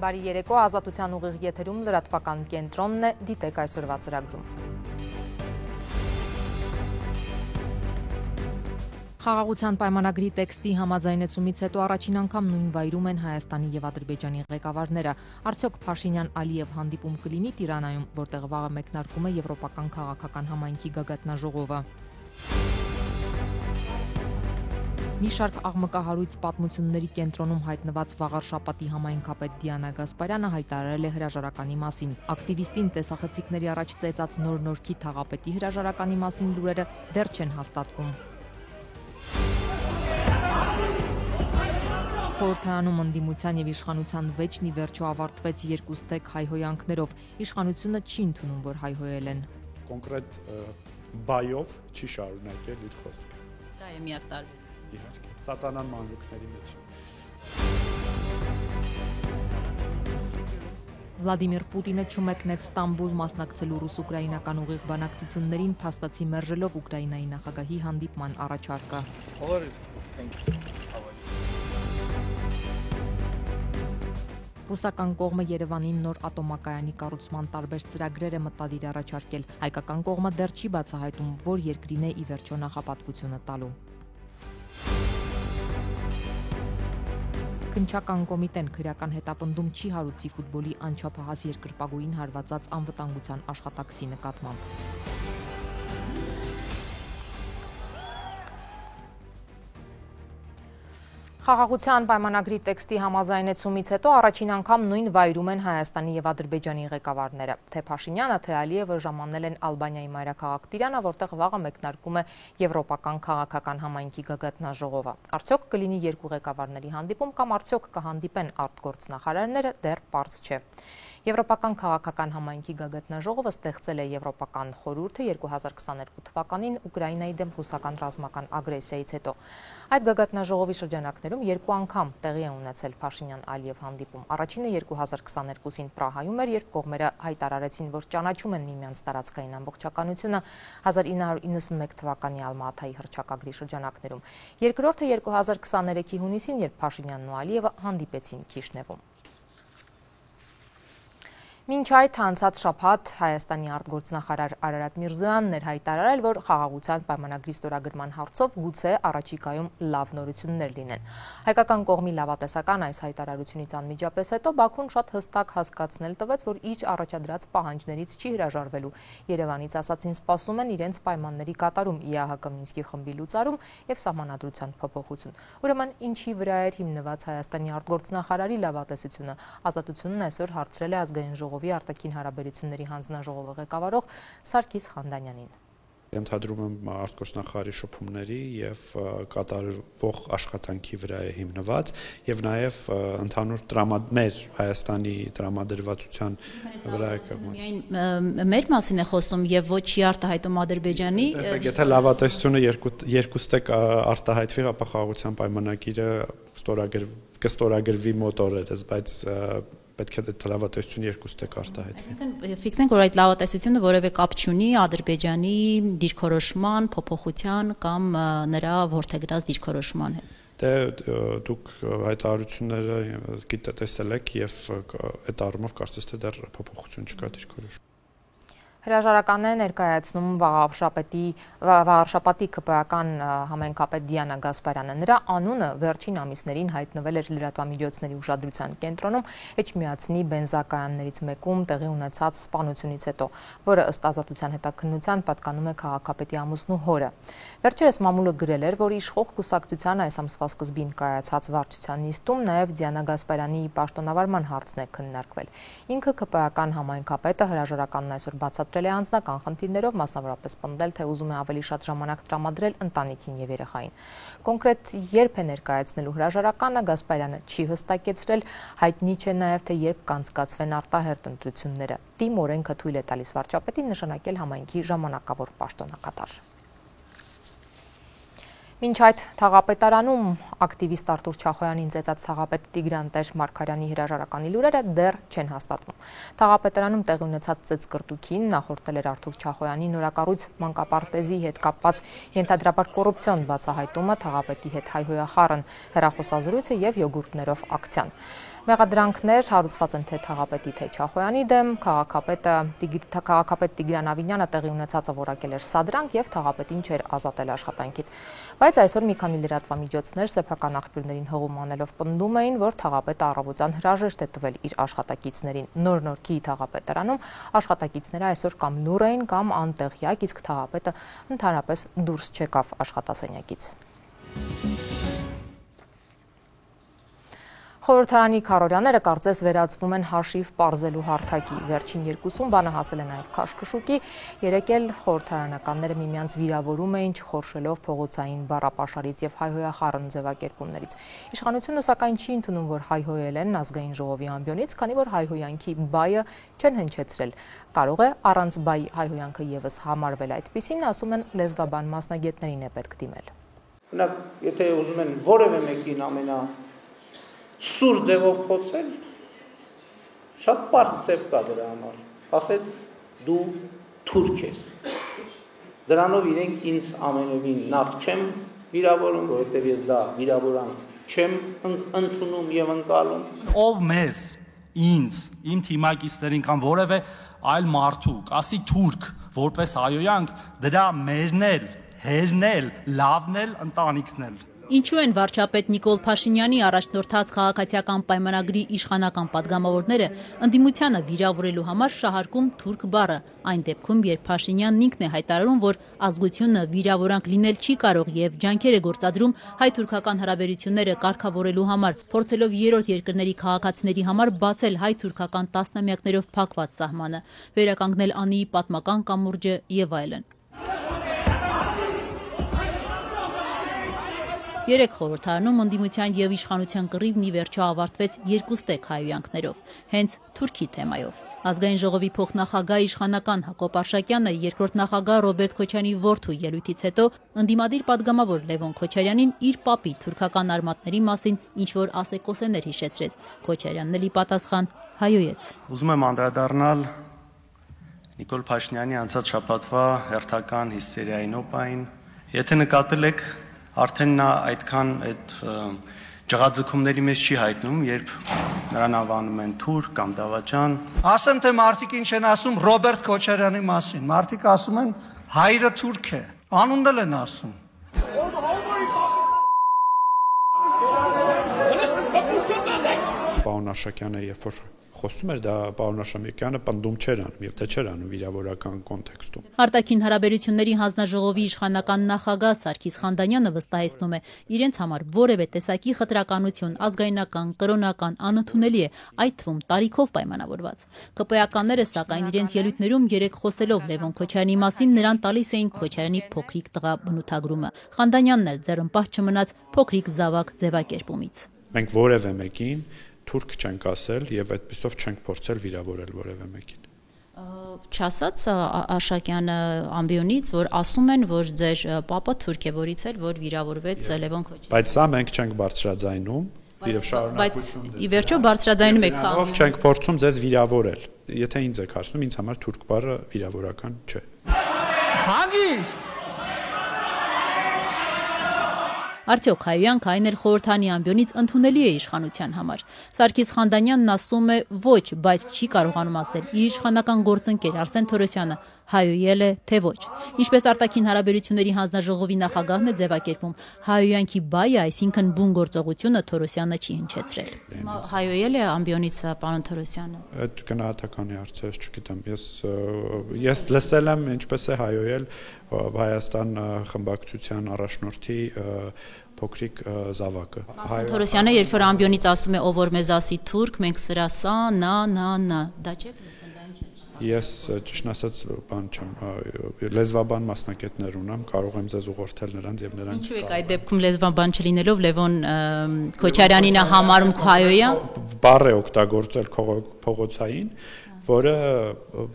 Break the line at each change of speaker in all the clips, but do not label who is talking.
Բարի երեկո, Ազատության ուղիղ եթերում լրատվական կենտրոնն է, դիտեք այսօրվա ծրագրում։ Խաղաղության պայմանագրի տեքստի համաձայնեցումից հետո առաջին անգամ նույն վայրում են Հայաստանի եւ Ադրբեջանի ղեկավարները։ Արդյոք Փաշինյան-Ալիև հանդիպում կլինի Տիրանայում, որտեղ վաղը մեկնարկում է Եվրոպական քաղաքական համայնքի գագաթնաժողովը։ Մի շարք աղմկահարույց պատմությունների կենտրոնում հայտնված Վաղարշապատի համայնքապետ Դիանա Գասպարյանը հայտարարել է հրաժարականի մասին։ Ակտիվիստին տեսախցիկների առաջ ծեծած նոր-նորքի թաղապետի հրաժարականի մասին լուրերը դեռ չեն հաստատվում։ Խորհրդարանում ընդդիմության եւ իշխանության վեճն ի վերջո ավարտվեց երկուստեք հայհոյանքներով։ Իշխանությունը չի ընդունում, որ հայհոյել են։
Կոնկրետ բայով չի շարունակել իր խոսքը։
Դա է միակ տարբերակը։
Իհարկե, սատանան մանրուքների մեջ։
Վլադիմիր Պուտինը չմեկնեց Ստամբուլ մասնակցելու ռուս-ուկրաինական ուղիղ բանակցություններին, փաստացի մերժելով Ուկրաինայի նախագահի հանդիպման առաջարկը։ Ռուսական կողմը Երևանին նոր ատոմակայանի կառուցման տարբեր ծրագրեր է մտադիր առաջարկել։ Հայկական կողմը դեռ չի բացահայտում, որ երկրին է ի վերջո նախապատվությունը տալու։ Քննչական կոմիտեն քրեական հետապնդում չի հարուցի ֆուտբոլի անչափահաս երկրպագուին հարվածած անվտանգության աշխատակցի նկատմամբ։ Խաղաղության պայմանագրի տեքստի համաձայնեցումից հետո առաջին անգամ նույն վայրում են Հայաստանի եւ Ադրբեջանի ղեկավարները։ Թե Փաշինյանը, թե Ալիևը ժամանել են Ալբանիայի մայրաքաղաք Տիրանը, որտեղ վաղը մեկնարկում է Եվրոպական քաղաքական համայնքի գագաթնաժողովը։ Արդյոք կլինի երկու ղեկավարների հանդիպում կամ արդյոք կհանդիպեն արտգործնախարարները, դեռ պարզ չէ։ Եվրոպական քաղաքական համայնքի գագաթնաժողովը ստեղծել է Եվրոպական խորհուրդը 2022 թվականին Ուկրաինայի դեմ ռուսական ռազմական ագրեսիայից հետո։ Այդ գագաթնաժողովի շրջանակներում երկու անգամ տեղի է ունեցել Փաշինյան-Ալիև հանդիպում։ Առաջինը 2022-ին Պրահայում էր, երբ կողմերը հայտարարեցին, որ ճանաչում են միմյանց տարածքային ամբողջականությունը 1991 թվականի Ալմատայի հռչակագրի շրջանակներում։ Երկրորդը 2023-ի հունիսին, երբ Փաշինյանն ու Ալիևը հանդիպեցին Քիշնևում։ Մինչ այդ անցած շաբաթ Հայաստանի արտգործնախարար Արարատ Միրզոյանն էր հայտարարել, որ խաղաղության պայմանագրի ստորագրման հարցով գուցե առաջիկայում լավ նորություններ լինեն։ Հայկական կողմի լավատեսական այս հայտարարությունից անմիջապես հետո Բաքուն շատ հստակ հասկացնել տվեց, որ իր առաջադրած պահանջներից չի հրաժարվելու։ Երևանից ասացին սպասում են իրենց պայմանների կատարում, ԻԱՀԿ Մինսկի խմբի լուծարում եւ սահմանադրության փոփոխություն։ Ուրեմն ինչի վրա էր հիմնված Հայաստանի արտգործնախարարի լավատեսությունը։ Ազատությունն այսօր հարցրել է ազգային ժողովի արտաքին հարաբերությունների հանձնաժողովը ղեկավարող Սարգիս Խանդանյանին։
Ենթադրում եմ արտգործնախարարի շփումների եւ կատարվող աշխատանքի վրա է հիմնված եւ նաեւ ընդհանուր մեր Հայաստանի տրամադրվածության վրա է կողմից։
Միայն մեր մասին է խոսում եւ ոչ չի արտահայտում Ադրբեջանի։
Տեսեք, եթե լավատեսությունը երկուստեք արտահայտվի, ապա խաղաղության պայմանագիրը կստորագրվի մոտորերս, բայց պետք է լավատեսությունը երկուստեք արտահայտվի։
Ֆիքսենք, որ այդ լավատեսությունը որևէ կապ չունի Ադրբեջանի դիրքորոշման, փոփոխության կամ նրա որդեգրած դիրքորոշման հետ։
Դե դուք հայտարարությունները տեսել եք եւ այդ առումով կարծես թե դեռ փոփոխություն չկա դիրքորոշում։
Հրաժարական է ներկայացնում Վաղարշապատի ԿՊԱ-ական համայնքապետ Դիանա Գասպարյանը։ Նրա անունը վերջին ամիսներին հայտնվել էր լրատվամիջոցների ուշադրության կենտրոնում Էջմիածնի բենզակայաններից մեկում տեղի ունեցած սպանությունից հետո, որը ըստ Ազատության հետաքննության պատկանում է քաղաքապետի ամուսնու հորը։ Վերջերս մամուլը գրել էր, որ իշխող կուսակցության այս ամսվա սկզբին կայացած վարչության նիստում նաև Դիանա Գասպարյանի պաշտոնավարման հարցն է քննարկվել։ Ինքը ԿՊԱ-ական համայնքապետը հրաժարականն այսօր բացատրել է անձնական խնդիրներով, մասնավորապես պնդել, թե ուզում է ավելի շատ ժամանակ տրամադրել ընտանիքին եւ երեխային։ Կոնկրետ երբ է ներկայացնելու հրաժարականը Գասպարյանը չի հստակեցրել, հայտնի չէ նաեւ, թե երբ կանցկացվեն արտահերթ ընտրությունները։ Տիմ օրենքը թույլ է տալիս վարչապետին նշանակել համայնքի ժամանակավոր պաշտոնակատար։ Մինչ այդ թաղապետարանում ակտիվիստ Արթուր Չախոյանին ծեծած թաղապետ Տիգրան Տեր-Մարգարյանի հրաժարականի լուրերը դեռ չեն հաստատվում։ Թաղապետարանում տեղի ունեցած ծեծկռտուքին նախորդել էր Արթուր Չախոյանի նորակառույց մանկապարտեզի հետ կապված ենթադրաբար կոռուպցիոն բացահայտումը, թաղապետի հետ հայհոյախառն հեռախոսազրույցը եւ յոգուրտներով ակցիան։ Մեղադրանքներ հարուցված են թե Թաղապետի, թե Չախոյանի դեմ, քաղաքապետ Տիգրան Ավինյանը տեղի ունեցածը որակել էր սադրանք եւ Թաղապետին չէր ազատել աշխատանքից։ Բայց այսօր մի քանի լրատվամիջոցներ սեփական աղբյուրներին հղում անելով պնդում էին, որ Թաղապետը առավոտյան հրաժեշտ է տվել իր աշխատակիցներին։ Նոր-Նորքի թաղապետարանում աշխատակիցները այսօր կամ լուռ էին, կամ անտեղյակ, իսկ Թաղապետը ընդհանրապես դուրս չեկավ աշխատասենյակից։ Խորհրդարանի քարորյաները կարծես վերածվում են հաշիվ պարզելու հարթակի։ Վերջին երկուսում բանը հասել է նաև քաշքշուկի, երեկ էլ խորհրդարանականները միմյանց վիրավորում էին չխորշելով փողոցային բառապաշարից եւ հայհոյախառն ձևակերպումներից։ Իշխանությունը սակայն չի ընդունում, որ հայհոյել են ազգային ժողովի ամբիոնից, քանի որ հայհոյանքի բայը չեն հնչեցրել։ Կարող է առանց բայ հայհոյանքը եւս համարվել, այդպիսին ասում են լեզվաբան մասնագետներին է պետք դիմել։
Օրինակ, եթե ուզում են որևէ մեկին սուր ձևով խոցել, շատ պարզ ձև կա դրա համար, ասել դու թուրք ես, դրանով իրենք ինձ ամենևին նախ չեմ վիրավորում, որովհետև ես դա վիրավորանք չեմ ընդունում եւ ընկալում։
Ով մեզ, ինձ, իմ թիմակիցներին կամ որևէ այլ մարդու, ասի թուրք, որպես հայոյանք, դրա մերնել, հերնել, լավնել, ընտանիքնել։
Ինչու են վարչապետ Նիկոլ Փաշինյանի առաջնորդած քաղաքացիական պայմանագրի իշխանական падգամավորները ընդդիմությանը վիրավորելու համար շահարկում թուրք բառը, այն դեպքում, երբ Փաշինյանն ինքն է հայտարարում, որ ազգությունը վիրավորանք լինել չի կարող եւ ջանքեր է գործադրում հայ-թուրքական հարաբերությունները կարգավորելու համար, փորձելով երրորդ երկրների քաղաքացիների համար բացել հայ-թուրքական տասնամյակներով փակված սահմանը, վերականգնել Անիի պատմական կամուրջը եւ այլն։ Երեք խորհրդարանում ընդդիմության եւ իշխանության կռիվն ի վերջո ավարտվեց երկուստեք հայհոյանքներով, հենց Թուրքի թեմայով։ Ազգային ժողովի փոխնախագահ իշխանական Հակոբ Արշակյանը երկրորդ նախագահ Ռոբերտ Քոչարյանի որդու ելույթից հետո ընդդիմադիր падգամավոր Լևոն Քոչարյանին իր պապի թուրքական արմատների մասին ինչ-որ ասեկոսեներ հիշեցրեց։ Քոչարյանն էլի պատասխան հայոյեց։
Ուզում եմ անդրադառնալ Նիկոլ Փաշինյանի անցած շաբաթվա հերթական հիստերիայի նոպային։ Եթե նկատել եք, արդեն նա այդքան այդ ջղաձգումների մեջ չի հայտնում, երբ նրան անվանում են թուրք կամ դավաճան։
Ասեմ, թե մարդիկ ինչ են ասում Ռոբերտ Քոչարյանի մասին։ Մարդիկ ասում են հայրը թուրք է, անունն էլ են ասում։
Պարոն Արշակյանը երբ որ խոսում էր, դա պարոն Արշակյանը պնդում չէր անում եւ թե չէր անում վիրավորական կոնտեքստում։
Արտաքին հարաբերությունների հանձնաժողովի իշխանական նախագահ Սարգիս Խանդանյանը վստահեցնում է, իրենց համար որևէ տեսակի խտրականություն, ազգայնական, կրոնական անընդունելի է, այդ թվում տարիքով պայմանավորված։ ԿՊ-ականները սակայն իրենց ելույթներում երեք խոսելով Լևոն Քոչարյանի մասին նրան տալիս էին Քոչարյանի փոքրիկ տղա բնութագրումը։ Խանդանյանն էլ ձեռնպահ չմնաց փոքրիկ զավակ ձևակերպումից։
Մենք որևէ մեկին թուրք չենք ասել եւ այդպիսով չենք փորձել վիրավորել որևէ մեկին։
Չասած Արշակյանը ամբիոնից, որ ասում են, որ ձեր պապը թուրք է, որից էլ որ վիրավորվեց Լևոն Քոչարյանը։
Բայց սա մենք չենք բարձրաձայնում եւ շարունակություն։
Բայց ի վերջո բարձրաձայնում եք խաղում։
Ով չենք փորձում ձեզ վիրավորել։ Եթե ինձ եք հարցնում, ինձ համար թուրք բառը վիրավորական չէ։
Հանգիստ։
Արդյոք հայոյանքը այն էլ խորհրդանի ամբիոնից ընդունելի է իշխանության համար։ Սարգիս Խանդանյանն ասում է ոչ, բայց չի կարողանում ասել իր իշխանական գործընկեր Արսեն Թորոսյանը հայոյել է, թե ոչ։ Ինչպես արտաքին հարաբերությունների հանձնաժողովի նախագահն է ձևակերպում, հայոյանքի բայը, այսինքն բուն գործողությունը Թորոսյանը չի հնչեցրել։ Հայոյել է ամբիոնից պարոն Թորոսյանը։
Այդ գնահատականի հարց է, չգիտեմ, ես լսել եմ ինչպես է հայոյել Հայաստան խմբակցության առաջնորդի փոքրիկ զավակը։
Արսեն Թորոսյանը երբ որ ամբիոնից ասում է ով որ մեզ ասի թուրք, մենք սրա սա, նա, դա չէ՞։
Ես ճիշտ ասած բան չեմ, լեզվաբան մասնագետներ ունեմ, կարող եմ ձեզ ուղղորդել նրանց եւ նրանք։
Ինչու եք այդ դեպքում լեզվաբան չլինելով Լևոն Քոչարյանին համարում հայոյա։
Բառ է օգտագործել փողոցային, որը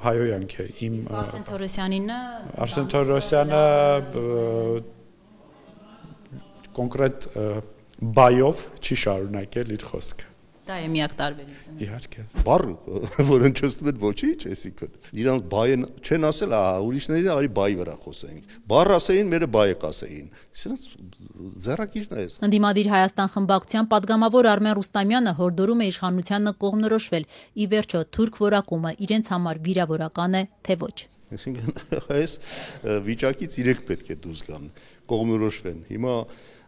հայոյանք է իմ
Արսեն Թորոսյանինը։
Արսեն Թորոսյանը կոնկրետ բայով չի շարունակել իր խոսքը։
Դա է միակ տարբերությունը։
Իհարկե։
Բառ, որ հնչեցնում է ոչինչ, այսինքն իրանց բայեն չեն ասել, ուրիշների արի բայ վրա խոսենք։ Բառ ասեին, մերը բայը կասեին։ Իսենց ձեռակիրն է։
Ընդդիմադիր Հայաստան խմբակցության падգամավոր Արմեն Ռուստամյանը հորդորում է իշխանությանը կողմնորոշվել։ Ի վերջո թուրք որակումը իրենց համար վիրավորական է, թե ոչ։
Այսինքն այս վիճակից իրենք պետք է դուրս գան, կողմնորոշվեն։ Հիմա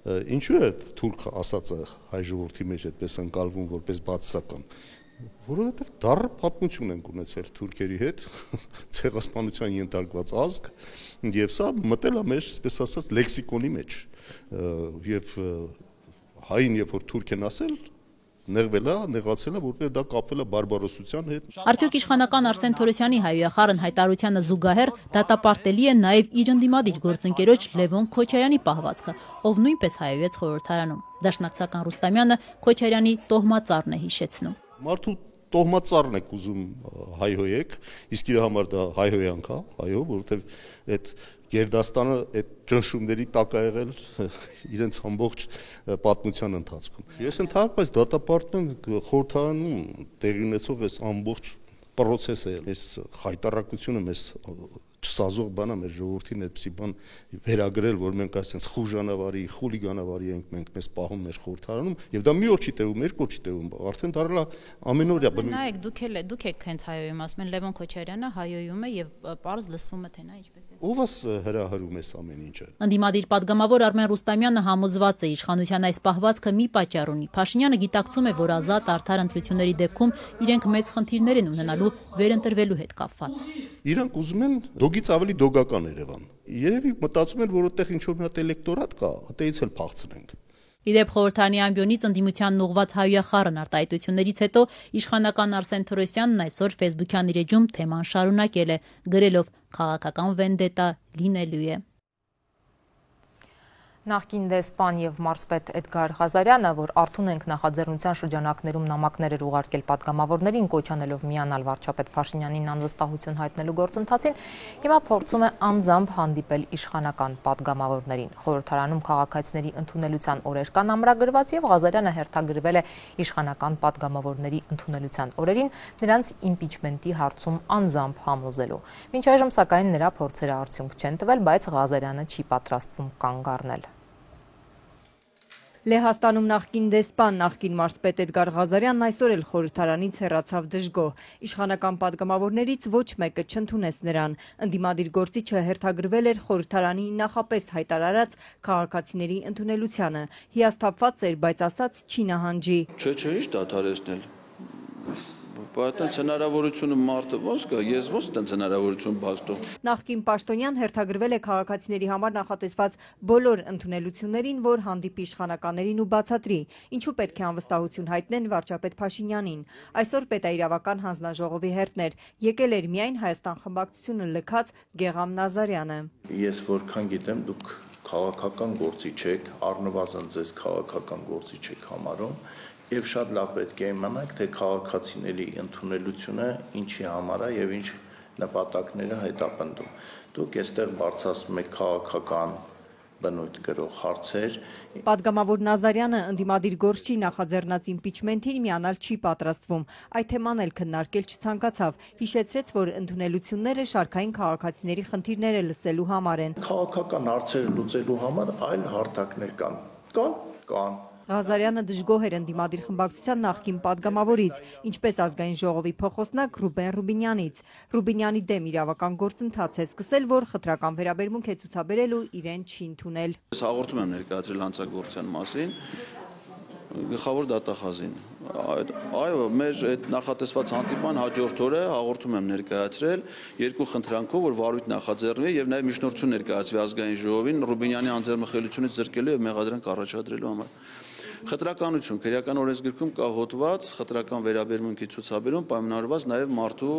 ինչու է թուրք ասածը հայ ժողովրդի մեջ այդպես ընկալվում որպես բացասական, որովհետև դառը պատմություն ենք ունեցել թուրքերի հետ, ցեղասպանության ենթարկված ազգ, եւ սա մտել է մեր, այսպես ասած, լեքսիկոնի մեջ, եւ հային երբ որ թուրք են ասել նեղացել է, որպես դա կապվել է բարբարոսության հետ։
Արդյոք իշխանական Արսեն Թորոսյանի հայոյախառն հայտարարությանը զուգահեռ դատապարտելի է նաև իր ընդդիմադիր գործընկերոջ Լևոն Քոչարյանի պահվածքը, ով նույնպես հայոյեց խորհրդարանում։ Դաշնակցական Ռուստամյանը Քոչարյանի տոհմածառն է հիշեցնում։
Մարդու տոհմածառն եք ուզում հայհոյեք, իսկ իր համար դա հայհոյանք է, այո, որովհետև այդ Գերդաստանը այդ ճնշումների տակ է եղել իրենց ամբողջ պատմության ընթացքում։ Ես ընդհանրապես դատապարտում խորհրդարանում տեղի ունեցող այս ամբողջ process-ը, այս հայտարարությունը մեզ չսազող բան է մեր ժողովրդին այդպիսի բան վերագրել, որ մենք այսպես խուժանավարի, խուլիգանավարի ենք մենք մեզ պահում մեր խորհրդարանում, եւ դա մի օր չի տևում, երկու օր չի տևում, արդեն դարել է ամենօրյա բնույթ։
Նայեք, դուք եք հենց հայոյում, ասում են Լևոն Քոչարյանը հայոյում է եւ պարզ լսվում է թե նա ինչպես է։
Ով է հրահրում այս ամեն ինչը։
Ընդդիմադիր падգամավոր Արմեն Ռուստամյանը համոզված է իշխանության այս պահվածքը մի պատճառ ունի։ Փաշինյանը գիտակցում է, որ ազատ արդար ընտրությունների դեպքում իրենք մեծ խնդիրներ են ունենալու վերընտրվելու հետ կապված։
Իրանք ուզում են դոգից ավելի դոգական Երևան։ Երևի մտածում են, որ այդտեղ ինչ-որ մի հատ էլեկտորատ կա, այդտեղից էլ փախցնենք։
Իդեպ խորհրդարանի ամբիոնից ընդդիմությանն ուղղված հայոյախառն արտահայտություններից հետո իշխանական Արսեն Թորոսյանն այսօր Facebook-յան իր էջում թեման շարունակել է, գրելով քաղաքական վենդետա լինելու է։
Նախկին դեսպան եւ մարզպետ Էդգար Ղազարյանը, որ արթուն ենք նախաձեռնության շրջանակներում նամակներ էր ուղարկել պատգամավորներին, կոչ անելով միանալ վարչապետ Փաշինյանին անվստահություն հայտնելու գործընթացին, հիմա փորձում է անձամբ հանդիպել իշխանական պատգամավորներին։ Խորհրդարանում քաղաքացիների ընդունելության օրեր կան ամրագրված եւ Ղազարյանը հերթագրվել է իշխանական պատգամավորների ընդունելության օրերին նրանց իմպիչմենտի հարցում անձամբ համոզելու։ Մինչ այժմ սակայն նրա փորձերը արդյունք չեն տվել, բայց Ղազարյանը չի պատրաստվում կանգ առնել։
Լեհաստանում նախկին դեսպան, նախկին մարզպետ Էդգար Ղազարյանն այսօր էլ խորհրդարանից հեռացավ դժգոհ։ Իշխանական պատգամավորներից ոչ մեկը չընդունեց նրան։ Ընդդիմադիր գործիչը հերթագրվել էր խորհրդարանի նախապես հայտարարած քաղաքացիների ընդունելությանը։ Հիասթափված էր, բայց ասաց չի նահանջի։
Չէ, ինչ դադարեցնել։ Բայց հնարավորությունը մարդը ոնց կա, ես ոնց տենց հնարավորություն բացտող։
Նախկին պաշտոնյան հերթագրվել է քաղաքացիների համար նախատեսված բոլոր ընդունելություններին, որ հանդիպի իշխանականներին ու բացատրի, ինչու պետք է անվստահություն հայտնեն վարչապետ Փաշինյանին։ Այսօր պետաիրավական հանձնաժողովի հերթներ եկել էր միայն Հայաստան խմբակցությունը լքած Գեգամ Նազարյանը։
Ես որքան գիտեմ, դուք քաղաքական գործիչ եք, առնվազն ձեզ քաղաքական գործիչ եք համարում։ Եվ շատ լավ պետք է իմանաք, թե քաղաքացիների ընդունելությունը ինչի համար է եւ ինչ նպատակները հետապնդում։ Դուք այստեղ բարձրացնում եք քաղաքական բնույթ գրող հարցեր։
Պատգամավոր Նազարյանը ընդդիմադիր գործչի նախաձեռնած իմպիչմենտին միանալ չի պատրաստվում։ Այդ թեման էլ քննարկել չցանկացավ։ Հիշեցրեց, որ ընդունելությունները շարքային քաղաքացիների խնդիրները լսելու համար են։
Քաղաքական հարցերը լուծելու համար այլ հարթակներ կան։
Ղազարյանը դժգոհ էր ընդդիմադիր խմբակցության նախկին պատգամավորից, ինչպես ազգային ժողովի փոխոսնակ Ռուբեն Ռուբինյանից։ Ռուբինյանի դեմ իրավական գործընթաց է սկսել, որ խտրական վերաբերմունք է ցուցաբերել ու իրեն չի ընդունել։
Ես հաղորդում եմ ներկայացրել հանցագործության մասին գլխավոր դատախազին։ Այո, մեր այդ նախատեսված հանդիպման հաջորդ օրը հաղորդում եմ ներկայացրել երկու խնդրանքով, որ վարույթ նախաձեռնվի եւ նաեւ միջնորդություն ներկայացվի ազգային ժողովին Ռուբինյանի անձեռնմխելիությունից զրկելու եւ մեղադրանք առաջադրելու համար։ Խտրականություն քրեական օրենսգրքում կա հոդված խտրական վերաբերմունքի ցուցաբերում պայմանավորված նաև մարդու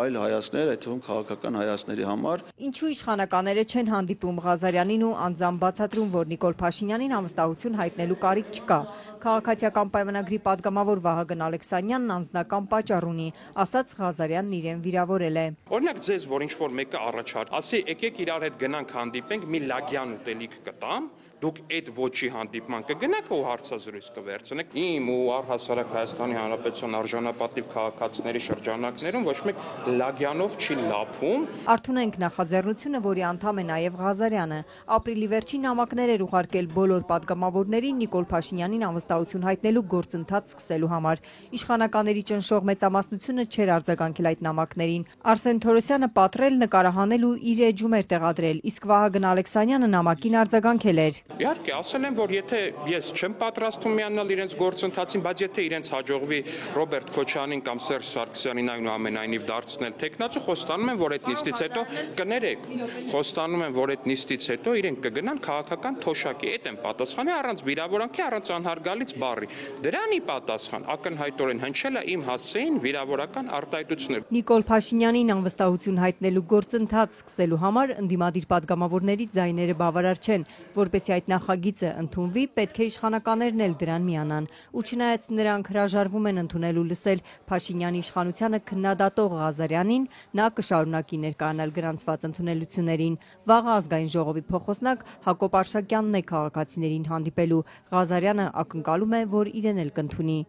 այլ հայացքներ, այդ թվում քաղաքական հայացքների համար։
Ինչու իշխանականները չեն հանդիպում Ղազարյանին ու անձամբ բացատրում, որ Նիկոլ Փաշինյանին անվստահություն հայտնելու կարիք չկա։ Քաղաքացիական պայմանագրի պատգամավոր Վահագն Ալեքսանյանն անձնական պատճառ ունի, ասաց Ղազարյանն իրեն վիրավորել է։
Օրինակ ձեզ, որ ինչ որ մեկը առաջարկ, ասի եկեք իրար հետ գնանք հանդիպենք, մի լագյան ուտելիք կտամ, դուք այդ ոչի հանդիպման կգնաք ու հարցազրույց կվերցնեք։ Իմ ու առհասարակ Հայաստանի Հանրապետության արժանապատիվ քաղաքացիների շրջանակներում ոչ մեկ լագյանով չի լափում։
Արթունենք նախաձեռնությունը, որի անդամ է նաև Ղազարյանը, ապրիլի վերջին նամակներ էր ուղարկել բոլոր պատգամավորներին Նիկոլ Փաշինյանին անվստահություն հայտնելու գործընթաց սկսելու համար։ Իշխանականների ճնշող մեծամասնությունը չէր արձագանքել այդ նամակներին։ Արսեն Թորոսյանը պատրել, նկարահանել ու իր էջում էր տեղադրել, իսկ Վահագն Ալեքսանյանը նամակին արձագանքել էր։
Իհարկե, ասել եմ, որ եթե ես չեմ պատրաստվում միանալ իրենց գործընթացին, բայց եթե իրենց հաջողվի Ռոբերտ Քոչարյանին կամ Սերժ Սարգսյանին այնուամենայնիվ դարձնել տեխնացու, խոստանում եմ, որ այդ նիստից հետո կներեք, խոստանում եմ, որ այդ նիստից հետո իրենք կգնան քաղաքական թոշակի, այդ են պատասխանի առանց վիրավորանքի, առանց անհարգալից բառի։ Դրանի պատասխան ակնհայտորեն հնչել է իմ հասցեին վիրավորական արտահայտություններ։
Նիկոլ Փաշինյանին անվստահություն հայտնելու գործընթաց սկսելու համար ընդդիմադիր պատգամավորների ձայները բավարար չեն, որպեսզի այդ նախագիծը ընդունվի, պետք է իշխանականներն էլ դրան միանան, ու չնայած նրանք հրաժարվում են ընդունել ու լսել Փաշինյանի իշխանությանը քննադատող Ղազարյանին, նա կշարունակի ներկայանալ գրանցված ընդունելություններին։ Վաղը ազգային ժողովի փոխոսնակ Հակոբ Արշակյանն է քաղաքացիներին հանդիպելու։ Ղազարյանը ակնկալում է, որ իրեն էլ կընդունի։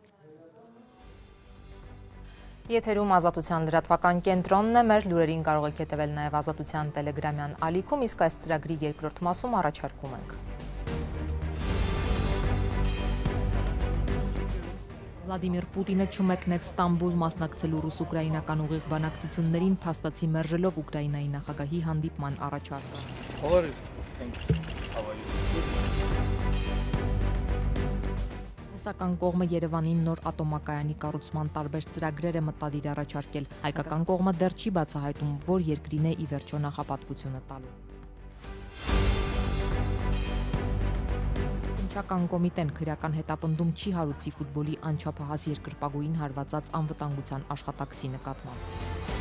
Եթերում Ազատության լրատվական կենտրոնն է, մեր լուրերին կարող եք հետևել նաև Ազատության տելեգրամյան ալիքում, իսկ այս ծրագրի երկրորդ մասում առաջարկում ենք։ Վլադիմիր Պուտինը չմեկնեց Ստամբուլ մասնակցելու ռուս-ուկրաինական ուղիղ բանակցություններին, փաստացի մերժելով Ուկրաինայի նախագահի հանդիպման առաջարկը։ Ռուսական կողմը Երևանին նոր ատոմակայանի կառուցման տարբեր ծրագրեր է մտադիր առաջարկել։ Հայկական կողմը դեռ չի բացահայտում, որ երկրին է ի վերջո նախապատվությունը տալու։ Ինչական կոմիտեն քրեական հետապնդում չի հարուցի ֆուտբոլի անչափահաս երկրպագուին հարվածած անվտանգության աշխատակցի նկատմամբ։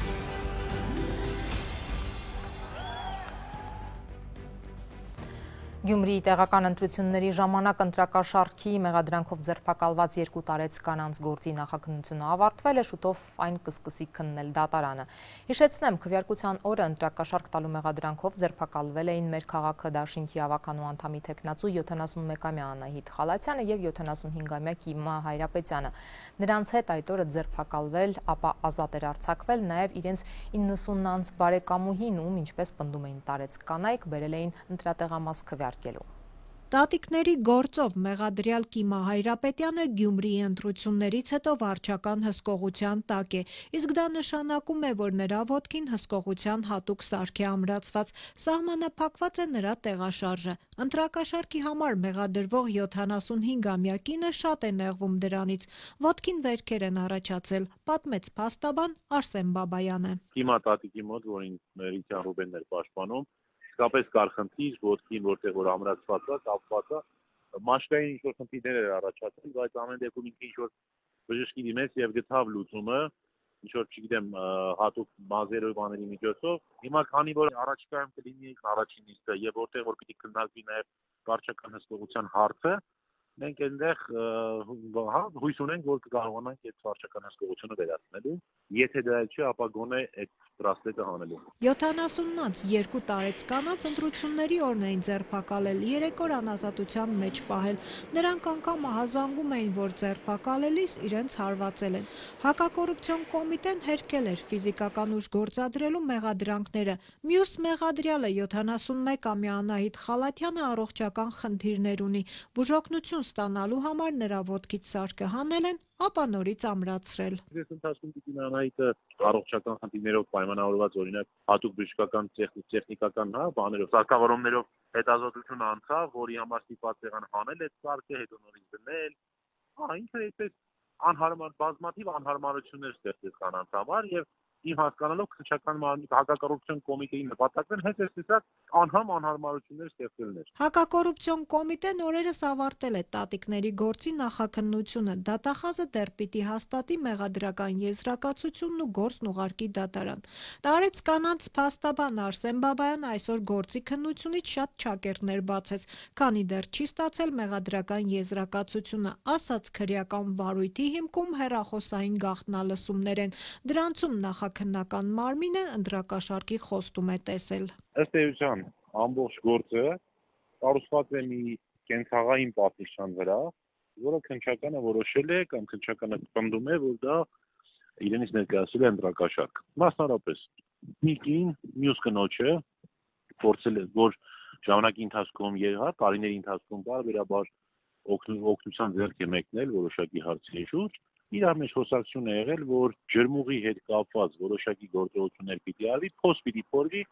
Գյումրիի տեղական ընտրությունների ժամանակ ընտրակաշառքի մեղադրանքով ձերբակալված 2 տարեց կանանց գործի նախաքննությունը ավարտվել է, շուտով այն կսկսի քննել դատարանը։ Հիշեցնեմ, քվեարկության օրը ընտրակաշառք տալու մեղադրանքով ձերբակալվել էին մեր քաղաքը Դաշինքի ավականու անդամի տեխնացու 71-ամյա Անահիտ Խալացյանը եւ 75-ամյա Կիմա Հայրապետյանը։ Նրանց հետ այդ օրը ձերբակալվել, ապա ազատ էր արձակվել նաև իրենց 90-անց բարեկամուհին, ում ինչպես պնդում էին տարեց կանայք, բերել էին ընտրատեղամաս քվեարկելու։
Տատիկների գործով մեղադրյալ Կիմա Հայրապետյանը Գյումրիի ընտրություններից հետո վարչական հսկողության տակ է, իսկ դա նշանակում է, որ նրա ոտքին հսկողության հատուկ սարք է ամրացված, սահմանափակված է նրա տեղաշարժը։ Ընտրակաշառքի համար մեղադրվող 75-ամյա կինը շատ է նեղվում դրանից, ոտքին վերքեր են առաջացել, պատմեց փաստաբան Արսեն Բաբայանը։
Կիմա տատիկի մոտ, որին Մերիքյան Ռուբենն էր պաշտպանում, իսկապես կար խնդիր ոտքին, որտեղ որ ամրացված է, կապված է, մաշկային ինչ-որ խնդիրներ էր առաջացել, բայց ամեն դեպքում ինքը ինչ-որ բժշկի դիմեց եւ գտավ լուծումը, ինչ-որ չգիտեմ, հատուկ մազերով բաների միջոցով։ Հիմա քանի որ առաջիկայում կլինի առաջին նիստը եւ որտեղ որ պիտի քննարկվի նաեւ վարչական հսկողության հարցը, մենք այնտեղ հույս ունենք, որ կկարողանանք այդ վարչական հսկողությունը վերացնելու, եթե դա չի, ապա գոնե այդ տրաստեկը հանելու։
70-անց 2 տարեց կանանց ընտրությունների օրն էին ձերբակալել, 3 օր անազատության մեջ պահել։ Նրանք անգամ ահազանգում էին, որ ձերբակալելիս իրենց հարվածել են։ Հակակոռուպցիոն կոմիտեն հերքել էր ֆիզիկական ուժ գործադրելու մեղադրանքները։ Մյուս մեղադրյալը 71-ամյա Անահիտ Խալաթյանը առողջական խնդիրներ ունի։ Բուժօգնություն ստանալու համար նրա ոտքից սարքը հանել են, ապա նորից ամրացրել։
Այս ընթացքում պիտի Անահիտը առողջական խնդիրներով պայմանավորված օրինակ հատուկ բժշկական տեխնիկական բաներով, սարքավորումներով հետազոտություն անցավ, որի համար ստիպված եղան հանել այդ սարքը, հետո նորից դնել։ Ինքը այդպես անհարմար բազմաթիվ անհարմարություններ ստեղծեց կանանց համար եւ իմ հասկանալով քրչական հակակոռուպցիոն կոմիտեի նպատակն հենց այսպես անհարմարություններ ստեղծելն էր։
Հակակոռուպցիոն կոմիտեն օրերս ավարտել է տատիկների գործի նախաքննությունը։ Դատախազը դեռ պիտի հաստատի մեղադրական եզրակացությունն ու գործն ուղարկի դատարան։ Տարեց կանանց փաստաբան Արսեն Բաբայան այսօր գործի քննությունից շատ չակերտներ բացեց, քանի դեռ չի ստացել մեղադրական եզրակացությունը, ասաց քրեական վարույթի հիմքում հեռախոսային գաղտնալսումներ են։ Դրանցում նախաքննական մարմինը ընտրակաշառքի խոստում է տեսել։
Ըստ էության ամբողջ գործը կառուցված է մի կենցաղային պատիժան վրա, որը քննչականը որոշել է կամ քննչականը պնդում է, որ դա իրենից ներկայացել է ընտրակաշարք։ Մասնավորապես մի կին մյուս կնոջը փորձել է, որ ժամանակի ընթացքում եղավ, տարիների ընթացքում բարբերաբար օգնության ձեռք է մեկնել որոշակի հարցերի շուրջ, իրար մեջ խոսակցություն է եղել, որ ջրմուղի հետ կապված որոշակի գործողություններ պիտի արվի, փոս պիտի փորվի,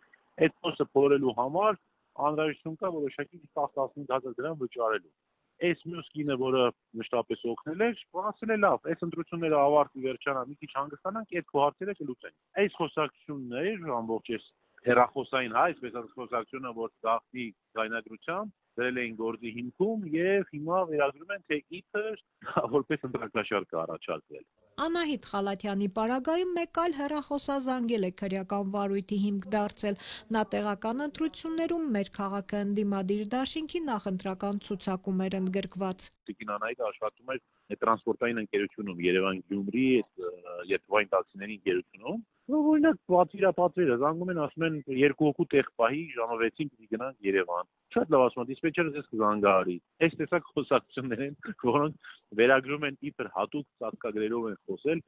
այդ փոսը փորելու համար անհրաժեշտություն կա որոշակի 10-15 դրամ վճարելու։ Այս մյուս կինը, որը մշտապես օգնել էր, ասել է լավ, այս ընտրությունները ավարտի վերջանա, մի քիչ հանգստանանք, այդ քո հարցերը կլուծենք։ Այս խոսակցությունն էր ամբողջ այս հեռախոսային, այսպես ասած խոսակցությունը, որ գաղտնի ձայնագրությամբ դրել էին գործի հիմքում եւ հիմա վերագրում են, թե իբր որպես ընտրակաշարք է առաջարկվել։
Անահիտ Խալաթյանի պարագայում մեկ այլ հեռախոսազանգել է քրեական վարույթի հիմք դարձել։ Նա տեղական ընտրություններում մեր քաղաքը ընդդիմադիր դաշինքի նախընտրական ցուցակում էր ընդգրկված։
Տիկին Անահիտը աշխատում էր տրանսպորտային ընկերությունում, Երևան-Գյումրի երթուղային տաքսիների ընկերությունում։ Օրինակ պատվիրապատվերը զանգում են, ասում են 2 հոգու տեղ պահի ժամը 6-ին պիտի գնանք Երևան։ Շատ լավ ասում են, դիսպեչերը ձեզ կզանգահարի։ Այս տեսակ խոսակցություններ են, որոնք վերագրում են իբր հատուկ ծածկագրերով են խոսել,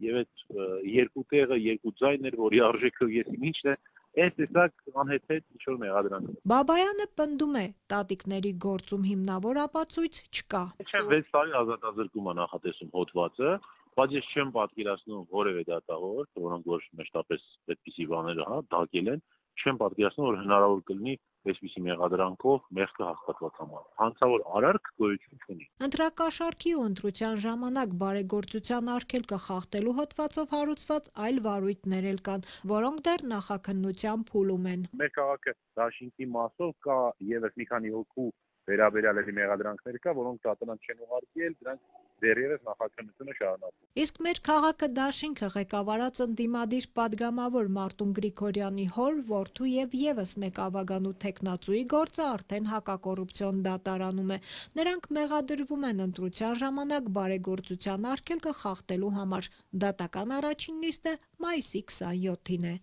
եւ այդ 2 տեղը 2 ձայներ, որի արժեքը եսին ինչն է, այս տեսակ անհեթեթ ինչ-որ մեղադրանք։
Բաբայանը պնդում է, տատիկների գործում հիմնավոր ապացույց չկա։
6 տարի ազատազրկում է նախատեսում հոդվածը, բայց ես չեմ պատկերացնում որևէ դատավոր, որոնք որ մշտապես այդպիսի բաները դակել են, չեմ պատկերացնում, որ հնարավոր կլինի այսպիսի մեղադրանքով մեղքը հաստատված համար։ Հանցավոր արարք գոյություն չունի։
Ընտրակաշարքի ու ընտրության ժամանակ բարեգործության արգելքը խախտելու հոդվածով հարուցված այլ վարույթներ էլ կան, որոնք դեռ նախաքննության փուլում են։
Մեր քաղաքը դաշինքի մասով կա եւս մի քանի հոգու վերաբերյալ մեղադրանքներ կա, որոնք դատարան չեն ուղարկել, դրանք դեռևս նախաքննությունը շարունակվում։
Իսկ մեր քաղաքը դաշինքը ղեկավարած ընդդիմադիր падգամավոր Մարտուն Գրիգորյանի հոր, որդու եւ եւս մեկ ավագանու թեկնածուի գործը արդեն հակակոռուպցիոն դատարանում է։ Նրանք մեղադրվում են ընտրության ժամանակ բարեգործության արգելքը խախտելու համար։ Դատական առաջին նիստը մայիսի 27-ին է։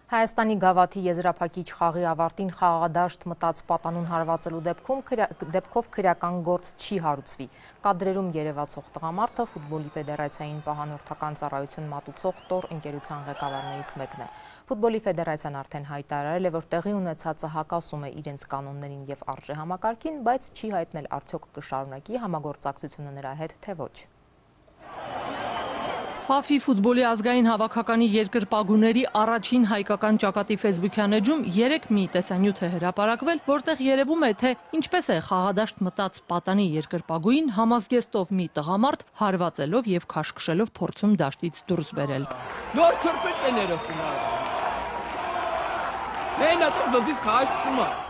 Հայաստանի գավաթի եզրափակիչ խաղի ավարտին խաղադաշտ մտած պատանուն հարվածելու դեպքով քրեական գործ չի հարուցվի։ Կադրերում երևացող տղամարդը Ֆուտբոլի ֆեդերացիային պահանորդական ծառայություն մատուցող տոր ընկերության ղեկավարներից մեկն է։ Ֆուտբոլի ֆեդերացիան արդեն հայտարարել է, որ տեղի ունեցածը հակասում է իրենց կանոններին եւ արժեհամակարգին, բայց չի հայտնել արդյոք կշարունակի համագործակցությունը նրա հետ, թե ոչ։
ՖԱՖ-ի ֆուտբոլի ազգային հավաքականի երկրպագուների առաջին հայկական ճակատի ֆեյսբուքյան էջում 3 մի տեսանյութ է հրապարակվել, որտեղ երևում է, թե ինչպես է խաղադաշտ մտած պատանի երկրպագուին համազգեստով մի տղամարդ հարվածելով եւ քաշքշելով փորձում դաշտից դուրս բերել։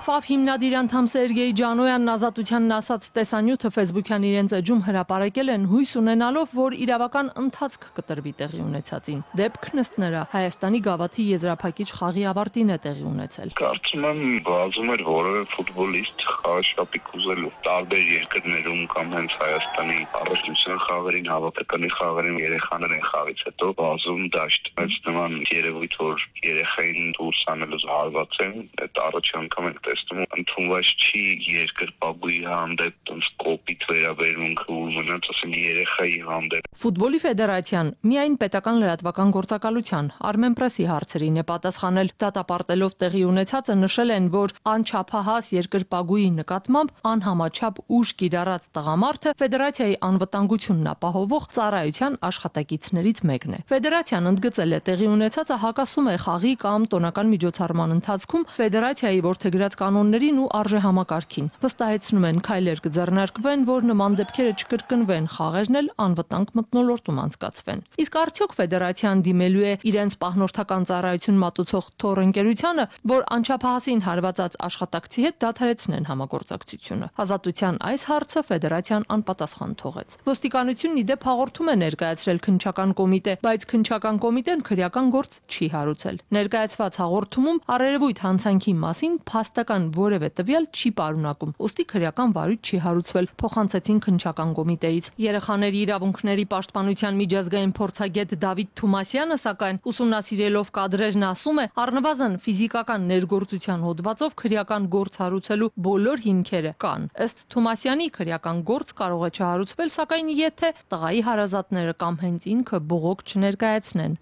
ՖԱՖ հիմնադիր անդամ Սերգեյ Ջանոյանն Ազատությանն ասած տեսանյութը ֆեյսբուքյան իրենց էջում հրապարակել են հույս ունենալով, որ իրավական ընթացք կտրվի տեղի ունեցածին։ Դեպքն ըստ նրա Հայաստանի գավաթի եզրափակիչ խաղի ավարտին է տեղի ունեցել։
Կարծում եմ բազում էր որևէ ֆուտբոլիստ խաղաշապիկ ուզելու տարբեր երկրներում կամ հենց Հայաստանի առաջնության խաղերին, հավաքականի խաղերին երեխաներ են խաղից հետո բազում դաշտ։ Բայց նման երևույթ, որ երեխային դուրս անելուց հարված են, այդ առաջ անգամ ենք տեսնում, ընդունված չի երկրպագուի հանդեպ կոպիտ վերաբերմունքը ու մնաց ասենք երեխայի հանդեպ։
Ֆուտբոլի ֆեդերացիան միայն պետական լրատվական գործակալության Armenpress-ի հարցերին է պատասխանել։ Դատապարտելով տեղի ունեցածը նշել են, որ անչափահաս երկրպագուի նկատմամբ անհամաչափ ուժ կիրառած տղամարդը ֆեդերացիայի անվտանգությունն ապահովող ծառայության աշխատակիցներից մեկն է։ Ֆեդերացիան ընդգծել է տեղի ունեցածը հակասում է խաղի կամ տոնական միջոցառման ընթացքում ֆեդերացիայի որդեգրած կանոններին ու արժեհամակարգին։ Վստահեցնում են քայլեր կձեռնարկվեն, որ նման դեպքերը չկրկնվեն, խաղերն էլ անվտանգ մթնոլորտում անցկացվեն։ Իսկ արդյոք ֆեդերացիան դիմելու է իրենց պահնորդական ծառայություն մատուցող թոր ընկերությանը, որ անչափահասին հարվածած աշխատակցի հետ դադարեցնեն համագործակցությունը։ Ազատության այս հարցը ֆեդերացիան անպատասխան թողեց։ Ոստիկանությունն ի դեպ հաղորդում է ներկայացրել քննչական կոմիտե, բայց քննչական կոմիտեն քրեական գործ չի հարուցել։ Ներկայացված հաղորդումում առերևույթ հանցանքի մասին փաստական սակայն որևէ տվյալ չի պարունակում, ուստի քրեական վարույթ չի հարուցվել, փոխանցեցին քննչական կոմիտեից։ Երեխաների իրավունքների պաշտպանության միջազգային փորձագետ Դավիթ Թումասյանը, սակայն ուսումնասիրելով կադրերն, ասում է, առնվազն ֆիզիկական ներգործության հոդվածով քրեական գործ հարուցելու բոլոր հիմքերը կան։ Ըստ Թումասյանի, քրեական գործ կարող է չհարուցվել, սակայն եթե տղայի հարազատները կամ հենց ինքը բողոք չներկայացնեն։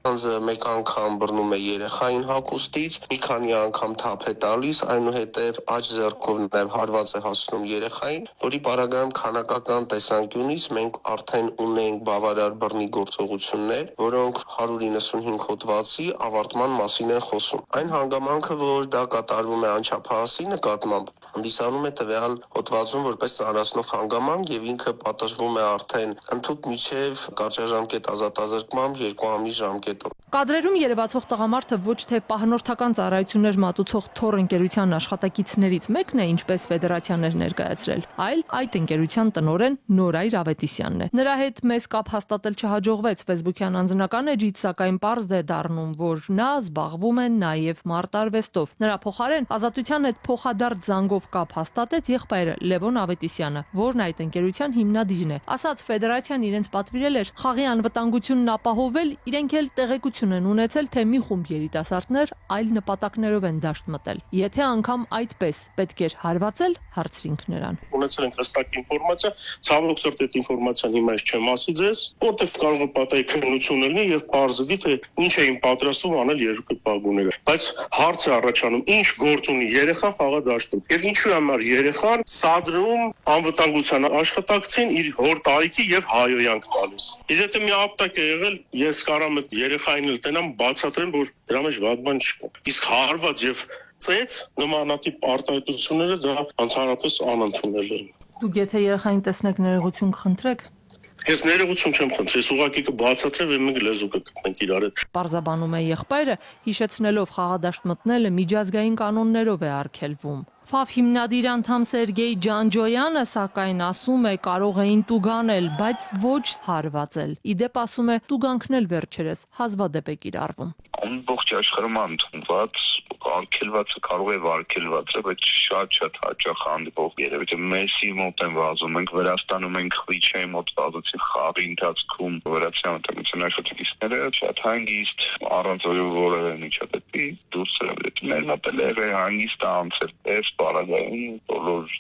Մեկ անգամ բռնում է երեխային հագուստից, մի քանի անգամ թափ է տալիս, այնուհետև աջ ձեռքով նաև հարված է հասնում երեխային, որի պարագայում քանակական տեսանկյունից մենք արդեն ունենք բավարար բռնի գործողություններ, որոնք 195 հոդվածի ավարտման մասին են խոսում։ Այն հանգամանքը, որ դա կատարվում է անչափահասի նկատմամբ, հանդիսանում է տվյալ հոդվածում որպես ծանրացնող հանգամանք եւ ինքը պատժվում է արդեն ընդհանուր միջև կարճաժամկետ ազատազրկմամբ 2 ամիս ժամկետով։
Կադրերում երևացող տղամարդը ոչ թե պահնորդական ծառայություններ մատուցող Թոր ընկերության աշխատակիցներից մեկն է, ինչպես ֆեդերացիան էր ներկայացրել, այլ այդ ընկերության տնօրեն Նորայր Ավետիսյանն է։ Նրա հետ մեզ կապ հաստատել չհաջողվեց ֆեյսբուքյան անձնական էջից, սակայն պարզ է դառնում, որ նա զբաղվում է նաև մարտարվեստով։ Նրա փոխարեն Ազատության հետ փոխադարձ զանգով կապ հաստատեց եղբայրը Լևոն Ավետիսյանը, որն այդ ընկերության հիմնադիրն է։ Ասաց, ֆեդերացիան իրենց պատվիրել էր խաղի անվտանգությունն ապահովել, իրենք էլ տեղեկություն են ունեցել, թե մի խումբ երիտասարդներ այլ նպատակներով են դաշտ մտել։ Եթե անգամ այդպես պետք էր հարվածել, հարցրինք նրան։
Ունեցել ենք հստակ ինֆորմացիա, ցավոք սրտի այդ ինֆորմացիան հիմա չեմ ասի ձեզ, որտեղ կարող է պատահի քննություն լինի եւ բարձվի թե ինչ էին պատրաստվում անել երկու պագուները։ Բայց հարց է առաջանում, ինչ գործ ունի երեխան խաղադաշտում եւ ինչու համար երեխան սադրում անվտանգության աշխատակցին իր հոր տարիքի եւ հայոյանք տալիս։ Իսկ եթե մի ապտակ է եղել, ես կարամ այդ երեխային էլ տենամ բացատրեմ, որ դրա մեջ վատ բան չկա։ Իսկ հարված եւ ծեծ նմանատիպ արտահայտությունները դա ընդհանրապես անընդունել են։
Դուք եթե երեխային տեսնեք, ներողություն կխնդրեք։
Ես ներողություն չեմ խնդրի, ես ուղղակի կբացատրեմ եւ մենք լեզու կգտնենք իրար հետ։
Պարզաբանում է եղբայրը, հիշեցնելով խաղադաշտ մտնելը միջազգային կանոններով է արգելվում։ ՖԱՎ հիմնադիր անդամ Սերգեյ Ջանջոյանը, սակայն, ասում է, կարող էին տուգանել, բայց ոչ հարվածել։ Իդեպ, ասում է, տուգանքն էլ վերջերս հազվադեպ է կիրառվում։
Ամբողջ աշխարհում ընդունված արգելվածը կարող է վարգելված է, բայց շատ հաճախ հանդիպող երևի թե Մեսսի մոտ են վազում, ենք Վրաստանում ենք Խվիչայի մոտ վազեցին խաղի ընթացքում Վրացիան տնտեսական աշխատակիցները շատ հանգիստ առանց որևէ միջադեպի դուրս եկել մտել է հանգիստ անցել այս բարագայում բոլոր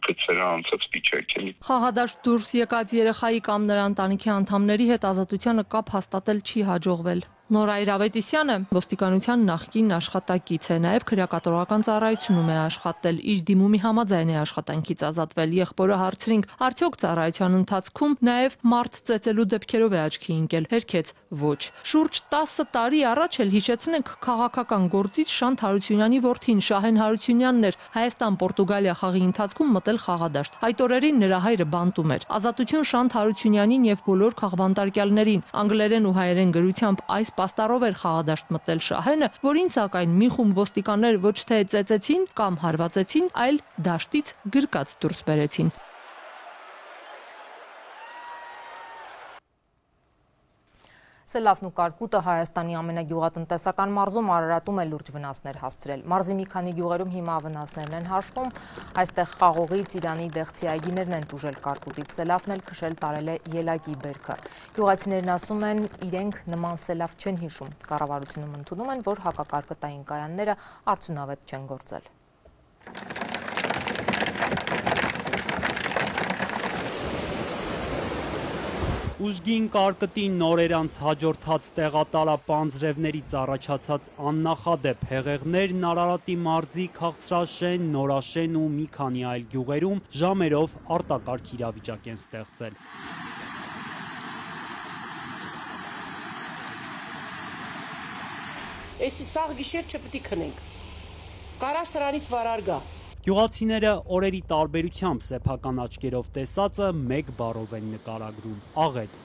գծերը անցած վիճակել։
Խաղադաշտ դուրս եկած երեխայի կամ նրա ընտանիքի անդամների հետ Ազատությանը կապ հաստատել չի հաջողվել։ Նորայր Ավետիսյանը ոստիկանության նախկին աշխատակից է, նաև քրեակատորական ծառայությունում է աշխատել, իր դիմումի համաձայն է աշխատանքից ազատվել։ Եղբորը հարցրինք, արդյոք ծառայության ընթացքում նաև մարդ ծեծելու դեպքերով է աչքի ընկել, հերքեց ոչ։ Շուրջ 10 տարի առաջ էլ հիշեցնենք քաղաքական գործիչ Շանթ Հարությունյանի որդին Շահեն Հարությունյանն էր Հայաստան-Պորտուգալիա խաղի ընթացքում մտել խաղադաշտ։ Այդ օրերին նրա հայրը բանտում էր։ Ազատություն Շանթ Հարությունյանին եւ բոլոր քաղբանտարկյալներին անգլերեն ու հայերեն գրությամբ այս պաստառով էր խաղադաշտ մտել Շահենը, որին սակայն մի խումբ ոստիկաններ ոչ թե ծեծեցին կամ հարվածեցին, այլ դաշտից գրկած դուրս բերեցին։
Սելավն ու կարկուտը Հայաստանի ամենագյուղատնտեսական մարզում Արարատում է լուրջ վնասներ հասցրել։ Մարզի մի քանի գյուղերում հիմա վնասներն են հաշվում, այստեղ խաղողից Իրանի դեղցի այգիներն են տուժել կարկուտից, սելավն էլ քշել տարել է ելակի բերքը։ Գյուղացիներն ասում են, իրենք նման սելավ չեն հիշում։ Կառավարությունում ընդունում են, որ հակակարկտային կայանները արդյունավետ չեն գործել։
Ուժգին կարկտի նորեր անց հաջորդած տեղատարապանձրևներից առաջացած աննախադեպ հեղեղներն Արարատի մարզի Քաղցրաշեն, Նորաշեն ու մի քանի այլ գյուղերում ժամերով արտակարգ իրավիճակ են ստեղծել։
Էսի սաղ գիշեր չպետք է քնենք։ Կարա սրանից վարար գա։
Գյուղացիները օրերի տարբերությամբ սեփական աչքերով տեսածը մեկ բառով են նկարագրում՝ աղետ։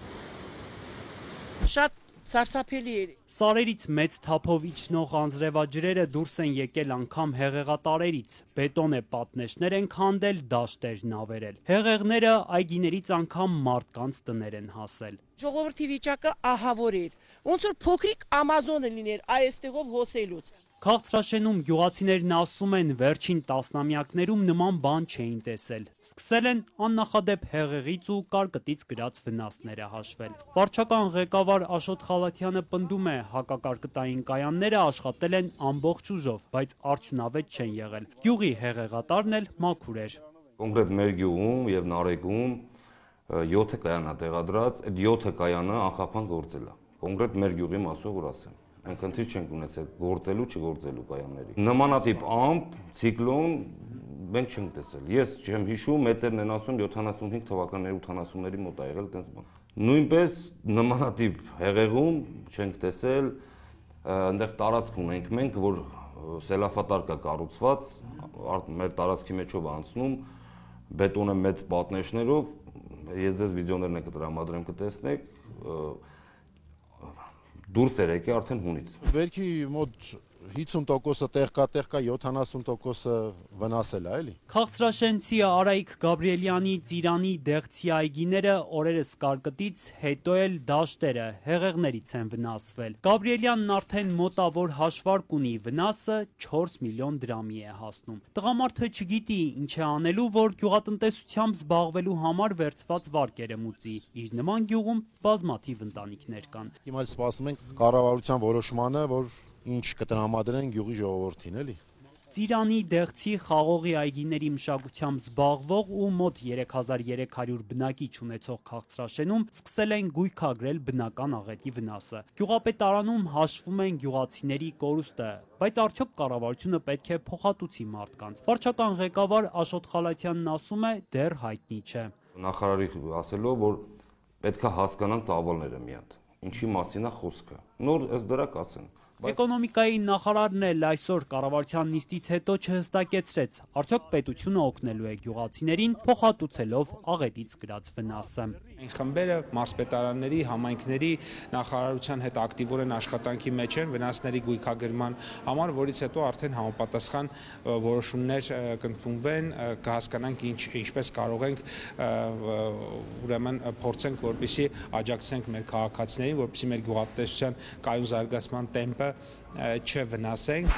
Շատ սարսափելի էր։
Սարերից մեծ թափով իջնող անձրևաջրերը դուրս են եկել անգամ հեղեղատարերից, բետոնե պատնեշներ են քանդել, դաշտերն ավերել։ Հեղեղները այգիներից անգամ մարդկանց տներ են հասել։
Ժողովրդի վիճակը ահավոր էր։ Ոնց որ փոքրիկ Ամազոնը լիներ այստեղով հոսելուց։
Քաղցրաշենում գյուղացիներն ասում են, վերջին տասնամյակներում նման բան չէին տեսել։ Սկսել են աննախադեպ հեղեղից ու կարկտից գրած վնասները հաշվել։ Վարչական ղեկավար Աշոտ Խալաթյանը պնդում է, հակակարկտային կայանները աշխատել են ամբողջ ուժով, բայց արդյունավետ չեն եղել։ Գյուղի հեղեղատարն էլ մաքուր էր։
Կոնկրետ մեր գյուղում եւ Նարեկում 7 կայան է տեղադրած, այդ 7 կայանը անխափան գործել է։ Կոնկրետ մեր գյուղի մասով որ ասեմ։ Մենք խնդիր չենք ունեցել գործելու, չգործելու կայանների։ Նմանատիպ ամպ, ցիկլոն մենք չենք տեսել։ Ես չեմ հիշում, մեծերն են ասում 75 թվականների 80-ների մոտ ա եղել այդպես բան։ Նույնպես նմանատիպ հեղեղում չենք տեսել, այնտեղ տարածք ունենք մենք, որ սելաֆատար կա կառուցված, մեր տարածքի մեջով անցնում, բետոնե մեծ պատնեշներով, ես ձեզ վիդեոներն եք տրամադրեմ կտեսնեք, դուրս էր եկել արդեն հունից։
Վերքի մոտ 50%-ը տեղ կա, 70%-ը վնասել է, էլի։
Քաղցրաշենցի Արայիկ Գաբրիելյանի, Ծիրանի, Դեղցի այգիները օրերս կարկտից, հետո էլ դաշտերը հեղեղներից են վնասվել։ Գաբրիելյանն արդեն մոտավոր հաշվարկ ունի, վնասը 4 միլիոն դրամի է հասնում։ Տղամարդը չգիտի ինչ է անելու, որ գյուղատնտեսությամբ զբաղվելու համար վերցված վարկերը մուծի։ Իր նման գյուղում բազմաթիվ ընտանիքներ կան։
Հիմա սպասում ենք կառավարության որոշմանը, որ ինչ կտրամադրեն գյուղի ժողովրդին, էլի։
Ծիրանի, Դեղցի, Խաղողի այգիների մշակությամբ զբաղվող ու մոտ 3300 բնակիչ ունեցող քաղցրաշենում սկսել են գույքագրել բնական աղետի վնասը։ Գյուղապետարանում հաշվում են գյուղացիների կորուստը, բայց արդյոք կառավարությունը պետք է փոխհատուցի մարդկանց։ Վարչական ղեկավար Աշոտ Խալաթյանն ասում է, դեռ հայտնի չէ։
Նախարարի ասելով, որ պետք է հասկանան ծավալները մի հատ։ Ինչի մասին է խոսքը։ Նոր ըստ դրա կասեն։
Էկոնոմիկայի նախարարն էլ այսօր կառավարության նիստից հետո չհստակեցրեց, արդյոք պետությունը օգնելու է գյուղացիներին փոխհատուցելով աղետից գրած վնասը։
Այն խմբերը մարզպետարանների, համայնքների նախարարության հետ ակտիվորեն աշխատանքի մեջ են վնասների գույքագրման համար, որից հետո արդեն համապատասխան որոշումներ կընդունվեն, կհասկանանք ինչպես կարող ենք ուրեմն փորձենք, որպեսզի աջակցենք մեր քաղաքացիներին, որպեսզի մեր գյուղատնտեսության կայուն զարգացման տեմպը չվնասենք։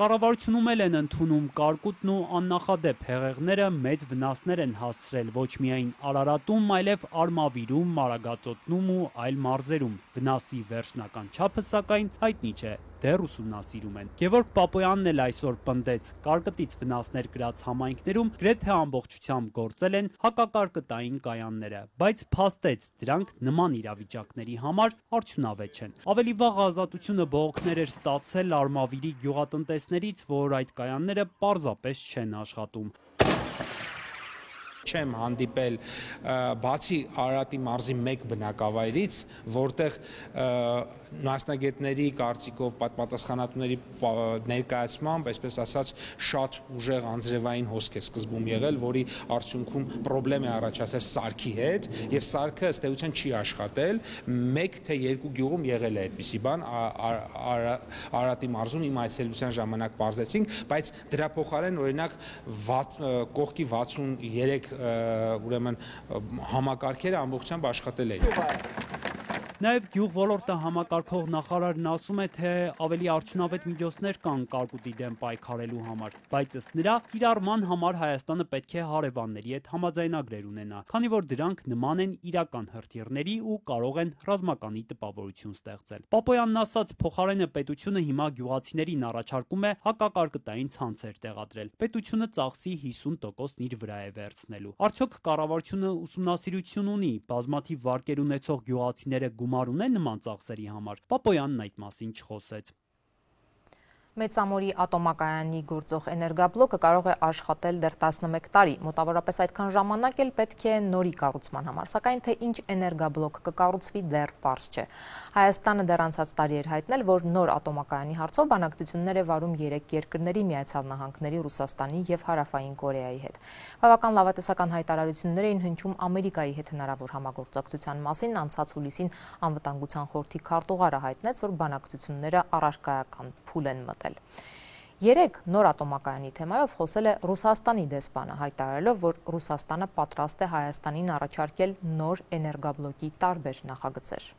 Կառավարությունում էլ են ընդունում կարկուտն ու աննախադեպ հեղեղները մեծ վնասներ են հասցրել ոչ միայն Արարատում, այլև Արմավիրում, Մարագածոտնում ու այլ մարզերում։ Վնասի վերջնական չափը սակայն հայտնի չէ, դեռ ուսումնասիրում են։ Գևորգ Պապոյանն էլ այսօր պնդեց, կարկտից վնասներ գրած համայնքներում գրեթե ամբողջությամբ գործել են հակակարկտային կայանները, բայց փաստեց, դրանք նման իրավիճակների համար արդյունավետ չեն։ Ավելի վաղ Ազատությունը բողոքներ էր ստացել Արմավիրի գյուղատնտեսներից, որ այդ կայանները պարզապես չեն աշխատում։
Չեմ հանդիպել բացի Արարատի մարզի մեկ բնակավայրից, որտեղ մասնագետների կարծիքով պատասխանատուների ներկայացմամբ, այսպես ասած, շատ ուժեղ անձրևային հոսք է սկզբում եղել, որի արդյունքում խնդրեմ է առաջացել սարքի հետ, եւ սարքը ըստ էության չի աշխատել, 1 թե 2 գյուղում եղել է այդպիսի բան, Արարատի մարզում իմ այցելության ժամանակ պարզեցինք, բայց դրա փոխարեն օրինակ կողքի 63 ուրեմն համակարգերը ամբողջությամբ աշխատել էին։
Նաև գյուղ ոլորտը համակարգող նախարարն ասում է, թե ավելի արդյունավետ միջոցներ կան կարկուտի դեմ պայքարելու համար, բայց ըստ նրա կիրառման համար Հայաստանը պետք է հարևանների հետ համաձայնագրեր ունենա, քանի որ դրանք նման են իրական հրթիռների ու կարող են ռազմականի տպավորություն ստեղծել։ Պապոյանն ասաց, փոխարենը պետությունը հիմա գյուղացիներին առաջարկում է հակակարկտային ցանցեր տեղադրել։ Պետությունը ծախսի 50%-ն իր վրա է վերցնելու։ Արդյոք կառավարությունը ուսումնասիրություն ունի, բազմաթիվ վարկեր ունեցող գյուղացիները գումար ունեն նման ծախսերի համար։ Պապոյանն այդ մասին չխոսեց։
Մեծամորի ատոմակայանի գործող էներգաբլոկը կարող է աշխատել դեռ 11 տարի, մոտավորապես այդքան ժամանակ էլ պետք է նորի կառուցման համար, սակայն թե ինչ էներգաբլոկ կկառուցվի դեռ պարզ չէ։ Հայաստանը դեռ անցած տարի էր հայտնել, որ նոր ատոմակայանի հարցով բանակցություններ է վարում 3 երկրների՝ Միացյալ Նահանգների, Ռուսաստանի և Հարավային Կորեայի հետ։ Բավական լավատեսական հայտարարություններ էին հնչում Ամերիկայի հետ հնարավոր համագործակցության մասին, անցած հուլիսին Անվտանգության խորհրդի քարտուղարը հայտնեց, որ բանակցությունները առարկայական փուլ են մտել։ 3 նոր ատոմակայանի թեմայով խոսել է Ռուսաստանի դեսպանը, հայտարարելով, որ Ռուսաստանը պատրաստ է Հայաստանին առաջարկել նոր էներգաբլոկի տարբեր նախագծեր։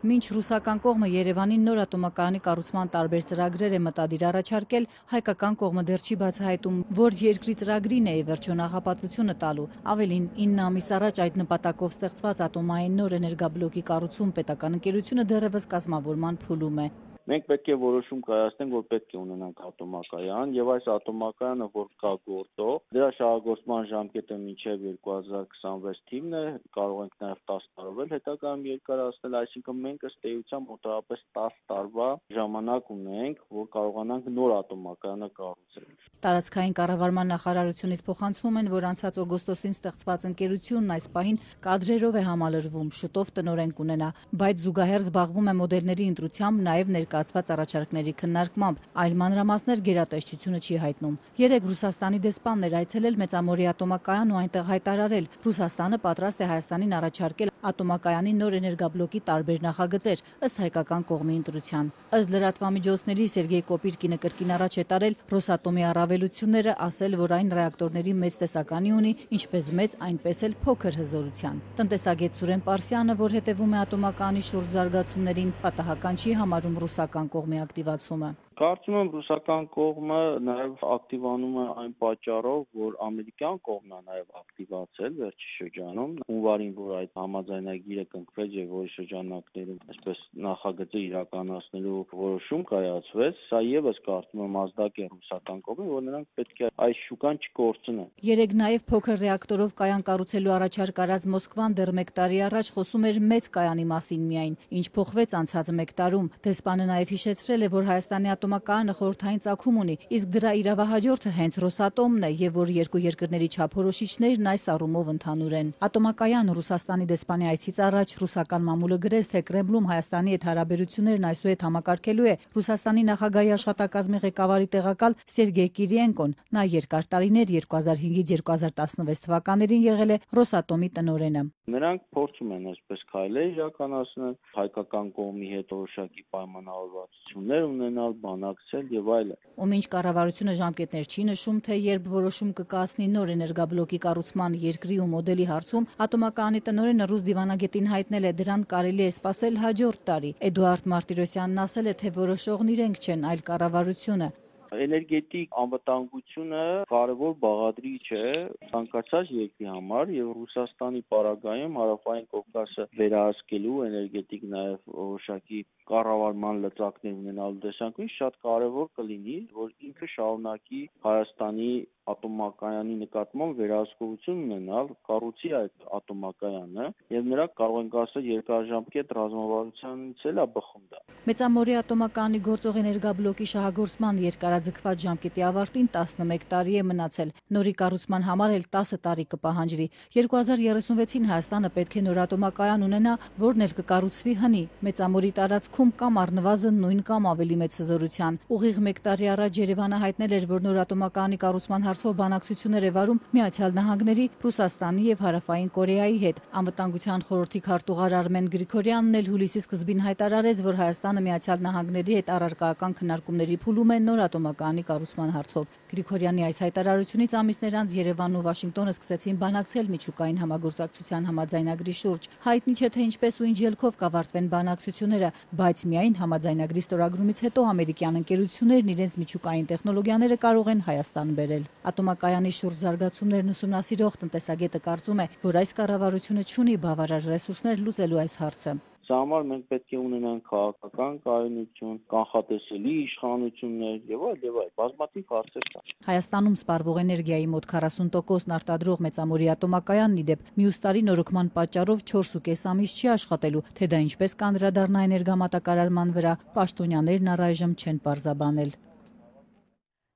Մինչ ռուսական կողմը Երևանին նոր ատոմակայանի կառուցման տարբեր ծրագրեր է մտադիր առաջարկել, հայկական կողմը դեռ չի բացահայտում, որ երկրի ծրագրին է ի վերջո նախապատվությունը տալու։ Ավելին, 9 ամիս առաջ այդ նպատակով ստեղծված ատոմային նոր էներգաբլոկի կառուցում պետական ընկերությունը դեռևս կազմավորման փուլում է։
Մենք պետք է որոշում կայացնենք, որ պետք է ունենանք ատոմակայան, եւ այս ատոմակայանը, որ կա գործող, դրա շահագործման ժամկետը մինչեւ 2026 թիվն է, կարող ենք նաեւ 10 տարով հետագայում երկարացնել, այսինքն մենք ըստ էության մոտավորապես 10 տարվա ժամանակ ունենք, որ կարողանանք նոր ատոմակայանը կառուցել։
Տարածքային կառավարման նախարարությունից փոխանցվում են, որ անցած օգոստոսին ստեղծված ընկերությունն այս պահին կադրերով է համալրվում, շուտով տնօրեն կունենա, բայց զուգահեռ զբաղվում է մոդելների ընտրությամբ, նաեւ ներկայացված առաջարկների քննարկմամբ, այլ մանրամասներ գերատեսչությունը չի հայտնում։ Երեկ Ռուսաստանի դեսպանն էր այցելել Մեծամորի ատոմակայան ու այնտեղ հայտարարել, Ռուսաստանը պատրաստ է Հայաստանին առաջարկել ատոմակայանի նոր էներգաբլոկի տարբեր նախագծեր, ըստ հայկական կողմի ընտրության։ Ըստ լրատվամիջոցների Սերգեյ Կոպիրկինը կրկին առաջ է տարել Ռոսատոմի առավելությունները, ասել, որ այն ռեակտորների մեծ տեսականի ունի, ինչպես մեծ, այնպես էլ փոքր հզորության։ Տնտեսագետ Սուրեն Պարսյանը, որ հետևում է ատոմակայանի շուրջ զարգացումներին, պատահական չի համարում ռուսական կողմի ակտիվացումը։
Կարծում եմ ռուսական կողմը նաև ակտիվանում է այն պատճառով, որ ամերիկյան կողմն է նաև ակտիվացել վերջի շրջանում, հունվարին, որ այդ համաձայնագիրը կնքվեց եւ որի շրջանակներում այսպես նախագծը իրականացնելու որոշում կայացվեց, սա եւս կարծում եմ ազդակ է ռուսական կողմին, որ նրանք պետք է այս շուկան չկորցնեն։
Երեկ նաև փոքր ռեակտորով կայան կառուցելու առաջարկ արած Մոսկվան դեռ 1 տարի առաջ խոսում էր մեծ կայանի մասին միայն, ինչ փոխվեց անցած 1 տարում։ Դեսպանը նաև հիշեցրել է, որ Հայաստանի ատոմակայանը խորհրդային ծագում ունի, իսկ դրա իրավահաջորդը հենց Ռոսատոմն է, եւ որ երկու երկրների չափորոշիչներն այս առումով ընդհանուր են։ Ատոմակայանը Ռուսաստանի դեսպանի այցից առաջ ռուսական մամուլը գրեց, թե Կրեմլում Հայաստանի հետ հարաբերություններն այսուհետ համակարգելու է Ռուսաստանի նախագահի աշխատակազմի ղեկավարի տեղակալ Սերգեյ Կիրիենկոն։ Նա երկար տարիներ 2005-ից 2016 թվականներին եղել է Ռոսատոմի տնօրենը։
Նրանք փորձում են այսպես քայլեր իրականացնել, հայկական կողմի հետ որոշակի պայմանավորվածություններ ունենալ, բանակցել եւ այլն։
Ու մինչ կառավարությունը ժամկետներ չի նշում, թե երբ որոշում կկայացնի նոր էներգաբլոկի կառուցման երկրի ու մոդելի հարցում, ատոմակայանի տնօրենը ռուս դիվանագետին հայտնել է, դրան կարելի է սպասել հաջորդ տարի։ Էդուարդ Մարտիրոսյանն ասել է, թե որոշողն իրենք չեն, այլ կառավարությունը։
Էներգետիկ անվտանգությունը կարևոր բաղադրիչ է ցանկացած երկրի համար եւ Ռուսաստանի պարագայում Հարավային Կովկասը վերահսկելու էներգետիկ նաեւ որոշակի կառավարման լծակներ ունենալու տեսանկյունից շատ կարևոր կլինի, որ ինքը շարունակի Հայաստանի ատոմակայանի նկատմամբ վերահսկողություն ունենալ, կառուցի այդ ատոմակայանը եւ նրա կարող ենք ասել երկարաժամկետ ռազմավարությանից էլ է բխում դա։
Մեծամորի ատոմակայանի գործող էներգաբլոկի շահագործման երկարաձգված ժամկետի ավարտին 11 տարի է մնացել։ Նորի կառուցման համար էլ 10 տարի կպահանջվի։ 2036-ին Հայաստանը պետք է նոր ատոմակայան ունենա, որն էլ կկառուցվի հնի Մեծամորի տարածքում կամ առնվազն նույն կամ ավելի մեծ հզորության։ Ուղիղ 1 տարի առաջ Երևանը հայտնել էր, որ նոր ատոմակայանի կառուցման հարցով բանակցություններ է վարում Միացյալ Նահանգների, Ռուսաստանի եւ Հարավային Կորեայի հետ։ Անվտանգության խորհրդի քարտուղար Արմեն Գրիգորյանն էլ հուլիսի սկզբին հայտարարեց, որ Հայաստանը Միացյալ Նահանգների հետ առարկայական քննարկումների փուլում է նոր ատոմակայանի կառուցման հարցով։ Գրիգորյանի այս հայտարարությունից ամիսներ անց Երևանն ու Վաշինգտոնը սկսեցին բանակցել միջուկային համագործակցության համաձայնագրի շուրջ։ Հայտնի չէ, թե ինչպես ու ինչ ելքով կավարտվեն բանակցությունները, բայց միայն համաձայնագրի ստորագրումից հետո ամերիկյան ընկերություններն իրենց միջուկային տեխնոլոգիաները կարող են Հայաստան բերել։ Ատոմակայանի շուրջ զարգացումներն ուսումնասիրող տնտեսագետը կարծում է, որ այս կառավարությունը չունի բավարար ռեսուրսներ լուծելու այս հարցը։
Սա համար մենք պետք է ունենանք քաղաքական կայունություն, կանխատեսելի իշխանություններ եւ այլ բազմաթիվ հարցեր կան։
Հայաստանում սպառվող էներգիայի մոտ 40%-ն արտադրող Մեծամորի ատոմակայանն ի դեպ մյուս տարի նորոգման պատճառով 4.5 ամիս չի աշխատելու, թե դա ինչպես կանդրադառնա էներգամատակարարման վրա, պաշտոնյաներն առայժմ չեն պարզաբանել։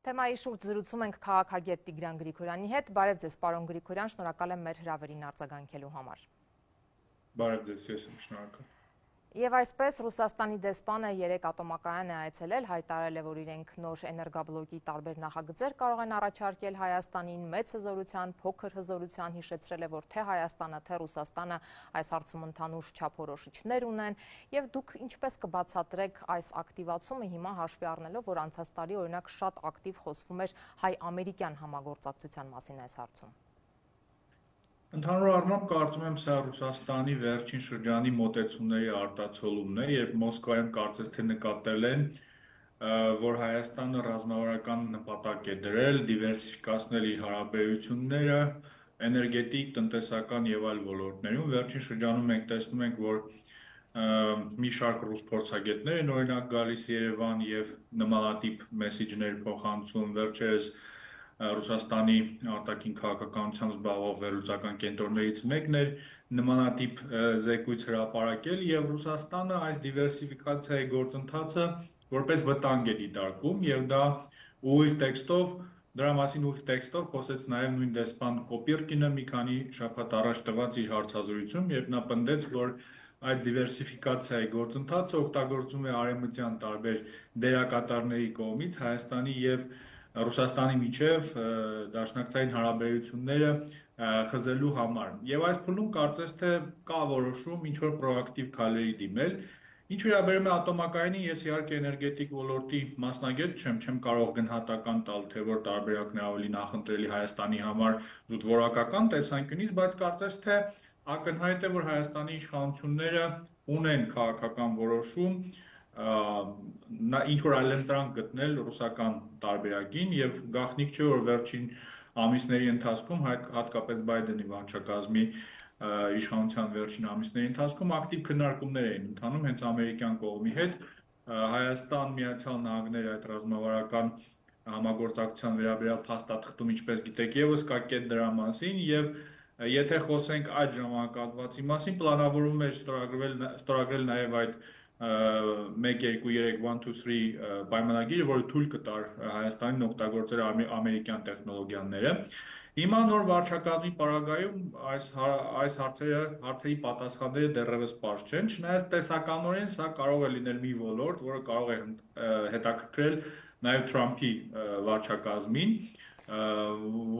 Թեմայի շուրջ զրուցում ենք քաղաքագետ Տիգրան Գրիգորյանի հետ։ Բարև ձեզ, պարոն Գրիգորյան, շնորհակալ եմ մեր հրավերին արձագանքելու համար։
Բարև ձեզ, ես եմ շնորհակալ։
Եվ այսպես Ռուսաստանի դեսպանը երեկ ատոմակայան է այցելել, հայտարարել է, որ իրենք նոր էներգաբլոկի տարբեր նախագծեր կարող են առաջարկել Հայաստանին, մեծ հզորության, փոքր հզորության, հիշեցրել է, որ թե Հայաստանը, թե Ռուսաստանը այս հարցում ընդհանուր չափորոշիչներ ունեն, եւ դուք ինչպես կբացատրեք այս ակտիվացումը հիմա հաշվի առնելով, որ անցած տարի օրինակ շատ ակտիվ խոսվում էր հայ-ամերիկյան համագործակցության մասին այս հարցում։
Ընդհանուր առմամբ կարծում եմ սա Ռուսաստանի վերջին շրջանի մոտեցումների արտացոլումն է, երբ Մոսկվայում կարծես թե նկատել են, որ Հայաստանը ռազմավարական նպատակ է դրել դիվերսիֆիկացնել իր հարաբերությունները էներգետիկ, տնտեսական եւ այլ ոլորտներում։ Վերջին շրջանում մենք տեսնում ենք, որ մի շարք ռուս փորձագետներ են օրինակ գալիս Երևան եւ նմանատիպ մեսեջներ փոխանցում, վերջերս Ռուսաստանի արտաքին քաղաքականությամբ զբաղվող վերլուծական կենտրոններից մեկն էր նմանատիպ զեկույց հրապարակել եւ Ռուսաստանը այս դիվերսիֆիկացիայի գործընթացը որպես վտանգ է դիտարկում եւ դա ուղիղ տեքստով դրա մասին ուղիղ տեքստով խոսեց նաեւ նույն դեսպան Կոպիրկինը մի քանի շաբաթ առաջ տված իր հարցազրույցում, երբ նա պնդեց, որ այդ դիվերսիֆիկացիայի գործընթացը օգտագործում է արևմտյան տարբեր դերակատարների կողմից Հայաստանի եւ Ռուսաստանի միջև դաշնակցային հարաբերությունները խզելու համար։ Եվ այս փուլում կարծես թե կա որոշում ինչ-որ պրոակտիվ քայլերի դիմել։ Ինչ վերաբերում է ատոմակայանին, ես իհարկե էներգետիկ ոլորտի մասնագետ չեմ կարող գնահատական տալ, թե որ տարբերակն է ավելի նախընտրելի Հայաստանի համար զուտվորակական տեսանկյունից, բայց կարծես թե ակնհայտ է, որ Հայաստանի իշխանությունները ունեն քաղաքական որոշում ինչ որ այլընտրանք գտնել ռուսական տարբերակին եւ գաղտնիք չէ որ վերջին ամիսների ընթացքում հատկապես Բայդենի վարչակազմի իշխանության վերջին ամիսների ընթացքում ակտիվ քննարկումներ էին ընթանում հենց ամերիկյան կողմի հետ Հայաստան, Միացյալ Նահանգներ այդ ռազմավարական համագործակցության վերաբերյալ փաստաթղթում ինչպես գիտեք եւս կա կետ դրա մասին եւ եթե խոսենք այդ ժամանակահատվածի մասին պլանավորվում է ստորագրել նաեւ այդ 1-2-3-1-2-3 պայմանագիրը, որը թույլ կտար Հայաստանին օգտագործել ամերիկյան տեխնոլոգիաները։ Հիմա նոր վարչակազմի պարագայում այս հարցերի պատասխանները դեռևս պարզ չեն, չնայած տեսականորեն սա կարող է լինել մի ոլորտ, որը կարող է հետաքրքրել նաև Թրամփի վարչակազմին,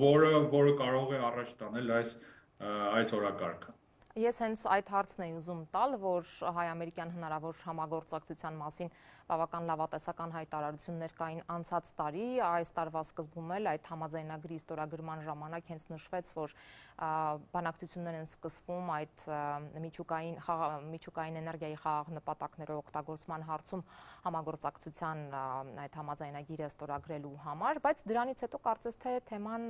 որը կարող է առաջ տանել այս օրակարգը։
Ես հենց այդ հարցն էի ուզում տալ, որ հայ-ամերիկյան հնարավոր համագործակցության մասին բավական լավատեսական հայտարարություններ կային անցած տարի, այս տարվա սկզբում էլ այդ համաձայնագրի ստորագրման ժամանակ հենց նշվեց, որ բանակցություններ են սկսվում այդ միջուկային էներգիայի խաղաղ նպատակներով օգտագործման հարցում համագործակցության այդ համաձայնագիրը ստորագրելու համար, բայց դրանից հետո կարծես թե թեման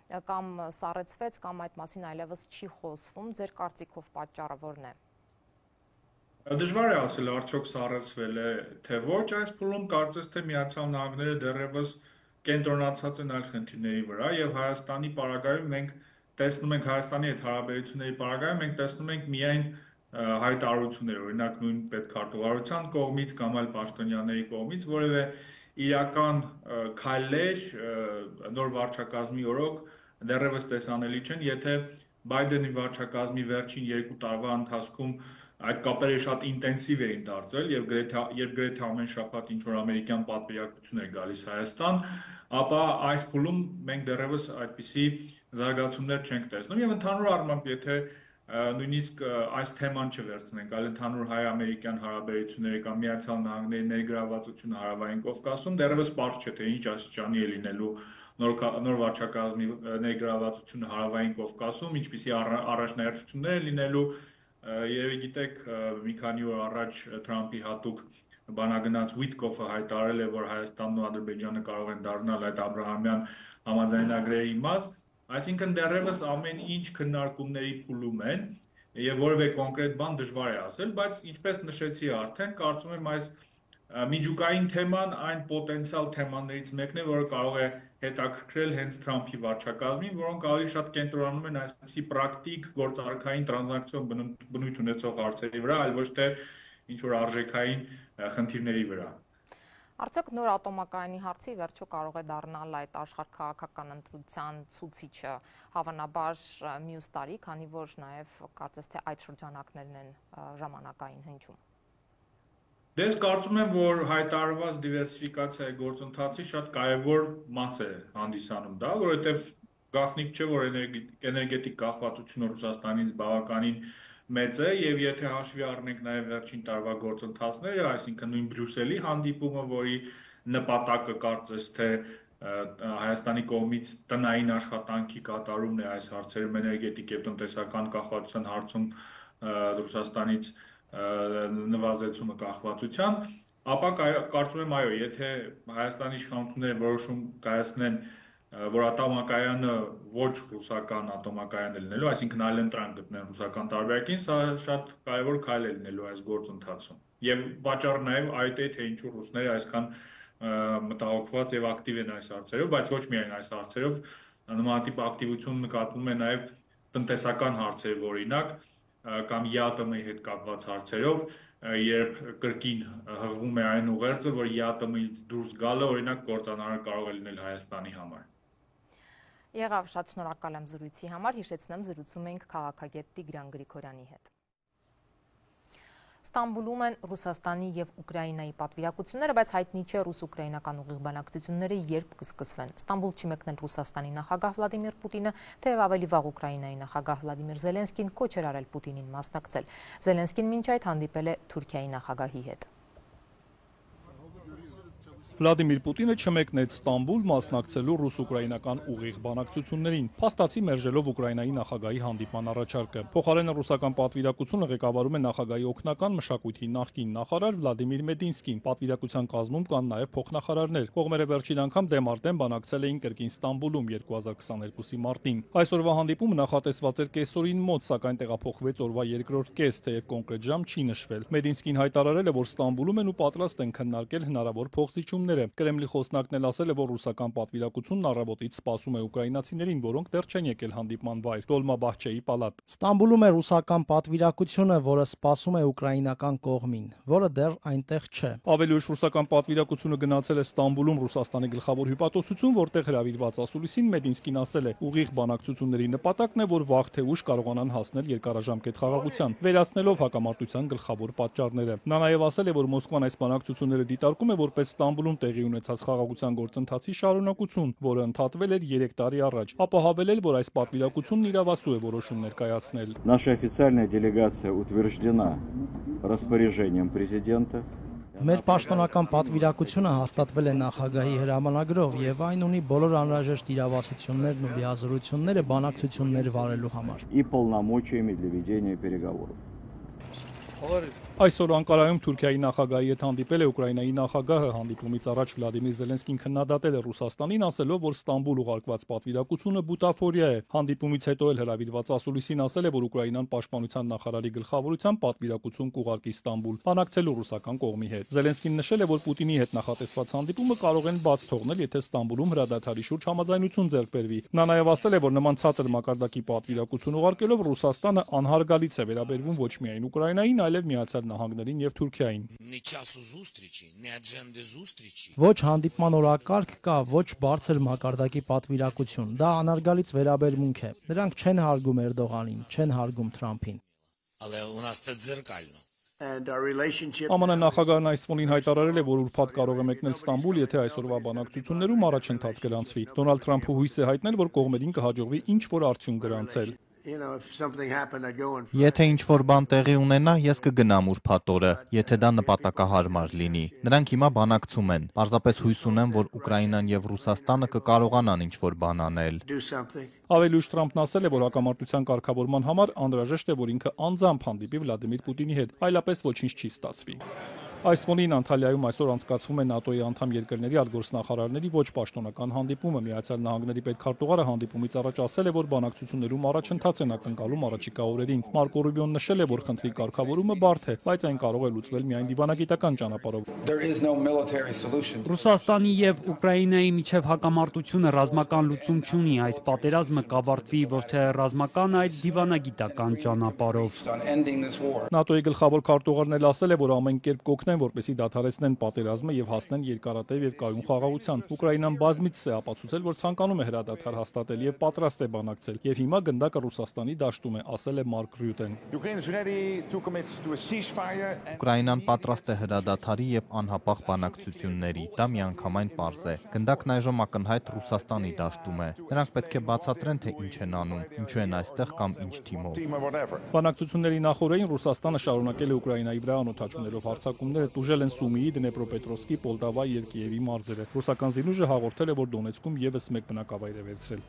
կամ սառեցվեց կամ այդ մասին այլևս չի խոսվում, ձեր կարծիքով պատճառը որն է։
Դժվար է ասել արդյոք սառեցվել է, թե ոչ, այս փուլում կարծես թե Միացյալ Նահանգները դեռևս կենտրոնացած են այլ խնդիրների վրա եւ Հայաստանի պարագայում մենք տեսնում ենք Հայաստանի հետ հարաբերությունների պարագայում մենք տեսնում ենք միայն հայտարարություններ, օրինակ նույն պետքարտուղարության կողմից կամ այլ պաշտոնյաների կողմից, որևէ իրական քայլեր նոր վարչակազմի օրոք դեռևս տեսանելի չեն, եթե Բայդենի վարչակազմի վերջին 2 տարվա ընթացքում այդ կապերը շատ ինտենսիվ էին դարձել եւ գրեթե ամեն շաբաթ ինչ որ ամերիկյան պատվիրակություն էր գալիս Հայաստան, ապա այս փուլում մենք դեռևս այդպիսի զարգացումներ չենք տեսնում եւ ընդհանուր առմամբ եթե նույնիսկ այս թեման չվերցնենք, այլ ընդհանուր հայ-ամերիկյան հարաբերությունները կամ Միացյալ Նահանգների ներգրավվածությունը Հարավային Կովկասում դեռևս պարզ չէ թե ինչ աստիճանի է լինելու նոր վարչակազմի ներգրավվածությունը Հարավային Կովկասում, ինչպիսի առաջնահերթություններ են լինելու, երևի գիտեք, մի քանի օր առաջ Թրամփի հատուկ բանագնաց Ուիտկոֆը հայտարարել է, որ Հայաստանն ու Ադրբեջանը կարող են դառնալ այդ Աբրահամյան համաձայնագրերի մաս, այսինքն դեռևս ամեն ինչ քննարկումների փուլում են եւ որևէ կոնկրետ բան դժվար է ասել, բայց ինչպես նշեցի արդեն, կարծում եմ այս միջուկային թեման այն պոտենցիալ թեմաներից մեկն է, որը կարող է հետաքրքրել հենց Թրամփի վարչակազմին, որոնք ավելի շատ կենտրոնանում են այսպիսի պրակտիկ գործարքային տրանզակցիոն բնույթ ունեցող հարցերի վրա, այլ ոչ թե ինչ որ արժեքային խնդիրների վրա։
Արդյոք նոր ատոմակայանի հարցի վերջո կարող է դառնալ այդ աշխարհքաղաքական ընտրության ցուցիչը հավանաբար մյուս տարի, քանի որ նաև կարծես թե այդ շրջանակներն են ժամանակային հնչում։
Ես կարծում եմ, որ հայտարարված դիվերսիֆիկացիայի գործընթացի շատ կարևոր մաս է հանդիսանում դա, որովհետև գաղտնիք չէ, որ էներգետիկ կախվածությունը Ռուսաստանից բավականին մեծ է եւ եթե հաշվի առնենք նաեւ վերջին տարվա գործընթացները, այսինքն նույն Բրյուսելի հանդիպումը, որի նպատակը կարծես թե Հայաստանի կողմից տնային աշխատանքի կատարումն է այս հարցերում էներգետիկ եւ տնտեսական կախվածության հարցում Ռուսաստանից նվազեցումը կախվածության, ապա կարծում եմ այո, եթե Հայաստանի իշխանությունները որոշում կայացնեն, որ ատոմակայանը ոչ ռուսական ատոմակայան է լինելու, այսինքն այլ ընտրանք գտնեն ռուսական տարբերակին, սա շատ կարևոր քայլ է լինելու այս գործընթացում։ Եվ պատճառը նաև այդ է, թե ինչու ռուսները այսքան մտահոգված եւ ակտիվ են այս հարցերով, բայց ոչ միայն այս հարցերով, նմանատիպ ակտիվություն նկատվում է նաև տնտեսական հարցերով, օրինակ, կամ ԵԱՏՄ-ի հետ կապված հարցերով, երբ կրկին հղվում է այն ուղերձը, որ ԵԱՏՄ-ից դուրս գալը, օրինակ, կործանարար կարող է լինել Հայաստանի համար։
Եղավ, շատ շնորհակալ եմ զրույցի համար, հիշեցնեմ զրուցում ենք քաղաքագետ Տիգրան Գրիգորյանի հետ։ Ստամբուլում են Ռուսաստանի եւ Ուկրաինայի պատվիրակությունները, բայց հայտնի չէ ռուս-ուկրաինական ուղիղ բանակցությունները երբ կսկսվեն։ Ստամբուլ չի մեկնել Ռուսաստանի նախագահ Վլադիմիր Պուտինը, թեև ավելի վաղ Ուկրաինայի նախագահ Վլադիմիր Զելենսկին կոչ էր արել Պուտինին մասնակցել։ Զելենսկին մինչ այդ հանդիպել է Թուրքիայի նախագահի հետ։
Վլադիմիր Պուտինը չմեկնեց Ստամբուլ մասնակցելու ռուս-ուկրաինական ուղիղ բանակցություններին, փաստացի մերժելով Ուկրաինայի նախագահի հանդիպման առաջարկը։ Փոխարենը ռուսական պատվիրակությունը ղեկավարում է նախագահի օգնական մշակույթի նախկին նախարար Վլադիմիր Մեդինսկին։ Պատվիրակության կազմում կան նաև փոխնախարարներ։ Կողմերը վերջին անգամ դեմարտեն բանակցել էին կրկին Ստամբուլում 2022-ի մարտին։ Այսօրվա հանդիպումը նախատեսված էր կեսօրին մոտ, սակայն տեղափոխվեց օրվա երկրորդ կես, թեև կոնկրետ ժամ չի նշվել։ Մեդինսկին հայտարարել է, որ Ստամբուլում են ու պատրաստ են քննարկել հնարավոր փոխզիջում։ Կրեմլի խոսնակն էլ ասել է, որ ռուսական պատվիրակությունն առավոտից սպասում է ուկրաինացիներին, որոնք դեռ չեն եկել հանդիպման վայր։ Դոլմաբահչեի պալատ։
Ստամբուլում է ռուսական պատվիրակությունը, որը սպասում է ուկրաինական կողմին, որը դեռ այնտեղ չէ։
Ավելի ուշ ռուսական պատվիրակությունը գնացել է Ստամբուլում Ռուսաստանի գլխավոր հյուպատոսություն, որտեղ հրավիրված ասուլիսին Մեդինսկին ասել է, ուղիղ բանակցությունների նպատակն է, որ վաղ թե ուշ կարողանան հասնել երկարաժամկետ խաղաղության, վերացնելով հակամարտության գլխավոր պատճառները։ Նա նաև ասել է, որ Մոսկվան այս բանակցությունները դիտարկում է որպես Ստամբուլում տեղի ունեցած խաղաղության գործընթացի շարունակություն, որը ընդհատվել էր 3 տարի առաջ, ապահովել, որ այս պատվիրակությունն իրավասու է որոշում ներկայացնել։
Наша официальная делегация утверждена распоряжением президента.
Մեր պաշտոնական պատվիրակությունը հաստատվել է նախագահի հրամանագրով եւ այն ունի բոլոր անհրաժեշտ իրավասություններն ու լիազորությունները բանակցություններ վարելու համար։
И полномочиями для ведения переговоров.
Այսօր Անկարայում Թուրքիայի նախագահի հետ հանդիպել է Ուկրաինայի նախագահը։ Հանդիպումից առաջ Վլադիմիր Զելենսկին քննադատել է Ռուսաստանին, ասելով, որ Ստամբուլ ուղարկված պատվիրակությունը բուտաֆորիա է։ Հանդիպումից հետո էլ հրավիրված ասուլիսին ասել է, որ Ուկրաինան պաշտպանության նախարարի գլխավորությամբ պատվիրակություն կուղարկի Ստամբուլ, բանակցելու ռուսական կողմի հետ։ Զելենսկին նշել է, որ Պուտինի հետ նախատեսված հանդիպումը կարող են բաց թողնել, եթե Ստամբուլում հրադադարի շուրջ համաձայնություն ձեռք բերվի։ Նա նաև ասել է, որ նման ցածր մակարդակի պատվիրակություն ուղարկելով Ռուսաստանը անհարգալից է վերաբերվում ոչ միայն Ուկրաինային, այլև Միացյալ Նահանգներին եւ Թուրքիային։
Ոչ հանդիպման օրակարգ կա, ոչ բարձր մակարդակի պատվիրակություն։ Դա անարգալից վերաբերմունք է։ Նրանք չեն հարգում Էրդողանին, չեն հարգում Թրամփին։
ԱՄՆ նախագահն այս ֆոնին հայտարարել է, որ ուրբաթ կարող է մեկնել Ստամբուլ, եթե այսօրվա բանակցություններում առաջընթաց գրանցվի։ Դոնալդ Թրամփը հույս է հայտնել, որ կողմերին կհաջողվի ինչ-որ արդյունք գրանցել։
Եթե ինչ-որ բան տեղի ունենա, ես կգնամ ուրբաթ օրը, եթե դա նպատակահարմար լինի։ Նրանք հիմա բանակցում են։ Պարզապես հույս ունեմ, որ Ուկրաինան եւ Ռուսաստանը կկարողանան ինչ-որ բան անել։
Ավելի ուշ Թրամփն ասել է, որ հակամարտության կարգավորման համար անհրաժեշտ է, որ ինքը անձամբ հանդիպի Վլադիմիր Պուտինի հետ, այլապես ոչինչ չի ստացվի։ Այս ֆոնին Անտալիայում այսօր անցկացվում է ՆԱՏՕ-ի անդամ երկրների արտգործնախարարների ոչ պաշտոնական հանդիպումը։ Միացյալ Նահանգների պետքարտուղարը հանդիպումից առաջ ասել է, որ բանակցություններում առաջընթաց են ակնկալում առաջիկա օրերին։ Մարկո Ռուբիոն նշել է, որ խնդրի կարգավորումը բարդ է, բայց այն կարող է լուծվել միայն դիվանագիտական ճանապարհով։
Ռուսաստանի եւ Ուկրաինայի միջև հակամարտությունը ռազմական լուծում չունի, այս պատերազմը կավարտվի ոչ թե ռազմական, այլ դիվանագիտական ճանապարհով։
ՆԱՏՕ-ի գլխավոր քարտուղարն էլ ասել է, որ ամեն կերպ կօգնեն, որպեսզի դադարեցնեն պատերազմը եւ հասնեն երկարատև եւ կայուն խաղաղության։ Ուկրաինան բազմիցս է ապացուցել, որ ցանկանում է հրադադար հաստատել եւ պատրաստ է բանակցել, եւ հիմա գնդակը Ռուսաստանի դաշտում է, ասել է Մարկ Ռյուտեն։
Ուկրաինան պատրաստ է հրադադարի եւ անհապաղ բանակցությունների։ Դա միանգամայն պարզ է։ Գնդակն այժմ ակնհայտ Ռուսաստանի դաշտում է։ Նրանք պետք է բացատրեն, թե ինչ են անում, ինչու են այստեղ կամ ինչ թիմով։
Բանակցությունների նախօրեին Ռուսաստանը շարունակել է Ուկրաինայի վրա անօթաչուներով հարձակումներ զինուժները տուժել են Սումիի, Դնեպրոպետրովսկի, Պոլտավայի եւ Կիևի մարզերը։ Ռուսական զինուժը հաղորդել է, որ Դոնեցկում եւս մեկ բնակավայր է վերցրել։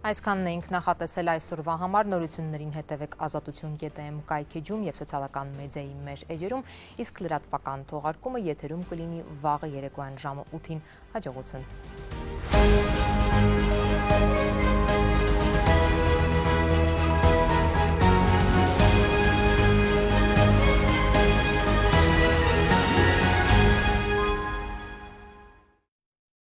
Այսքանն էինք նախատեսել այսօրվա համար, նորություններին հետևեք azatutun.am կայքեջում եւ սոցիալական մեդիայի մեր էջերում, իսկ լրատվական թողարկումը եթերում կլինի վաղը երեկոյան ժամը 8-ին։ Հաջողություն։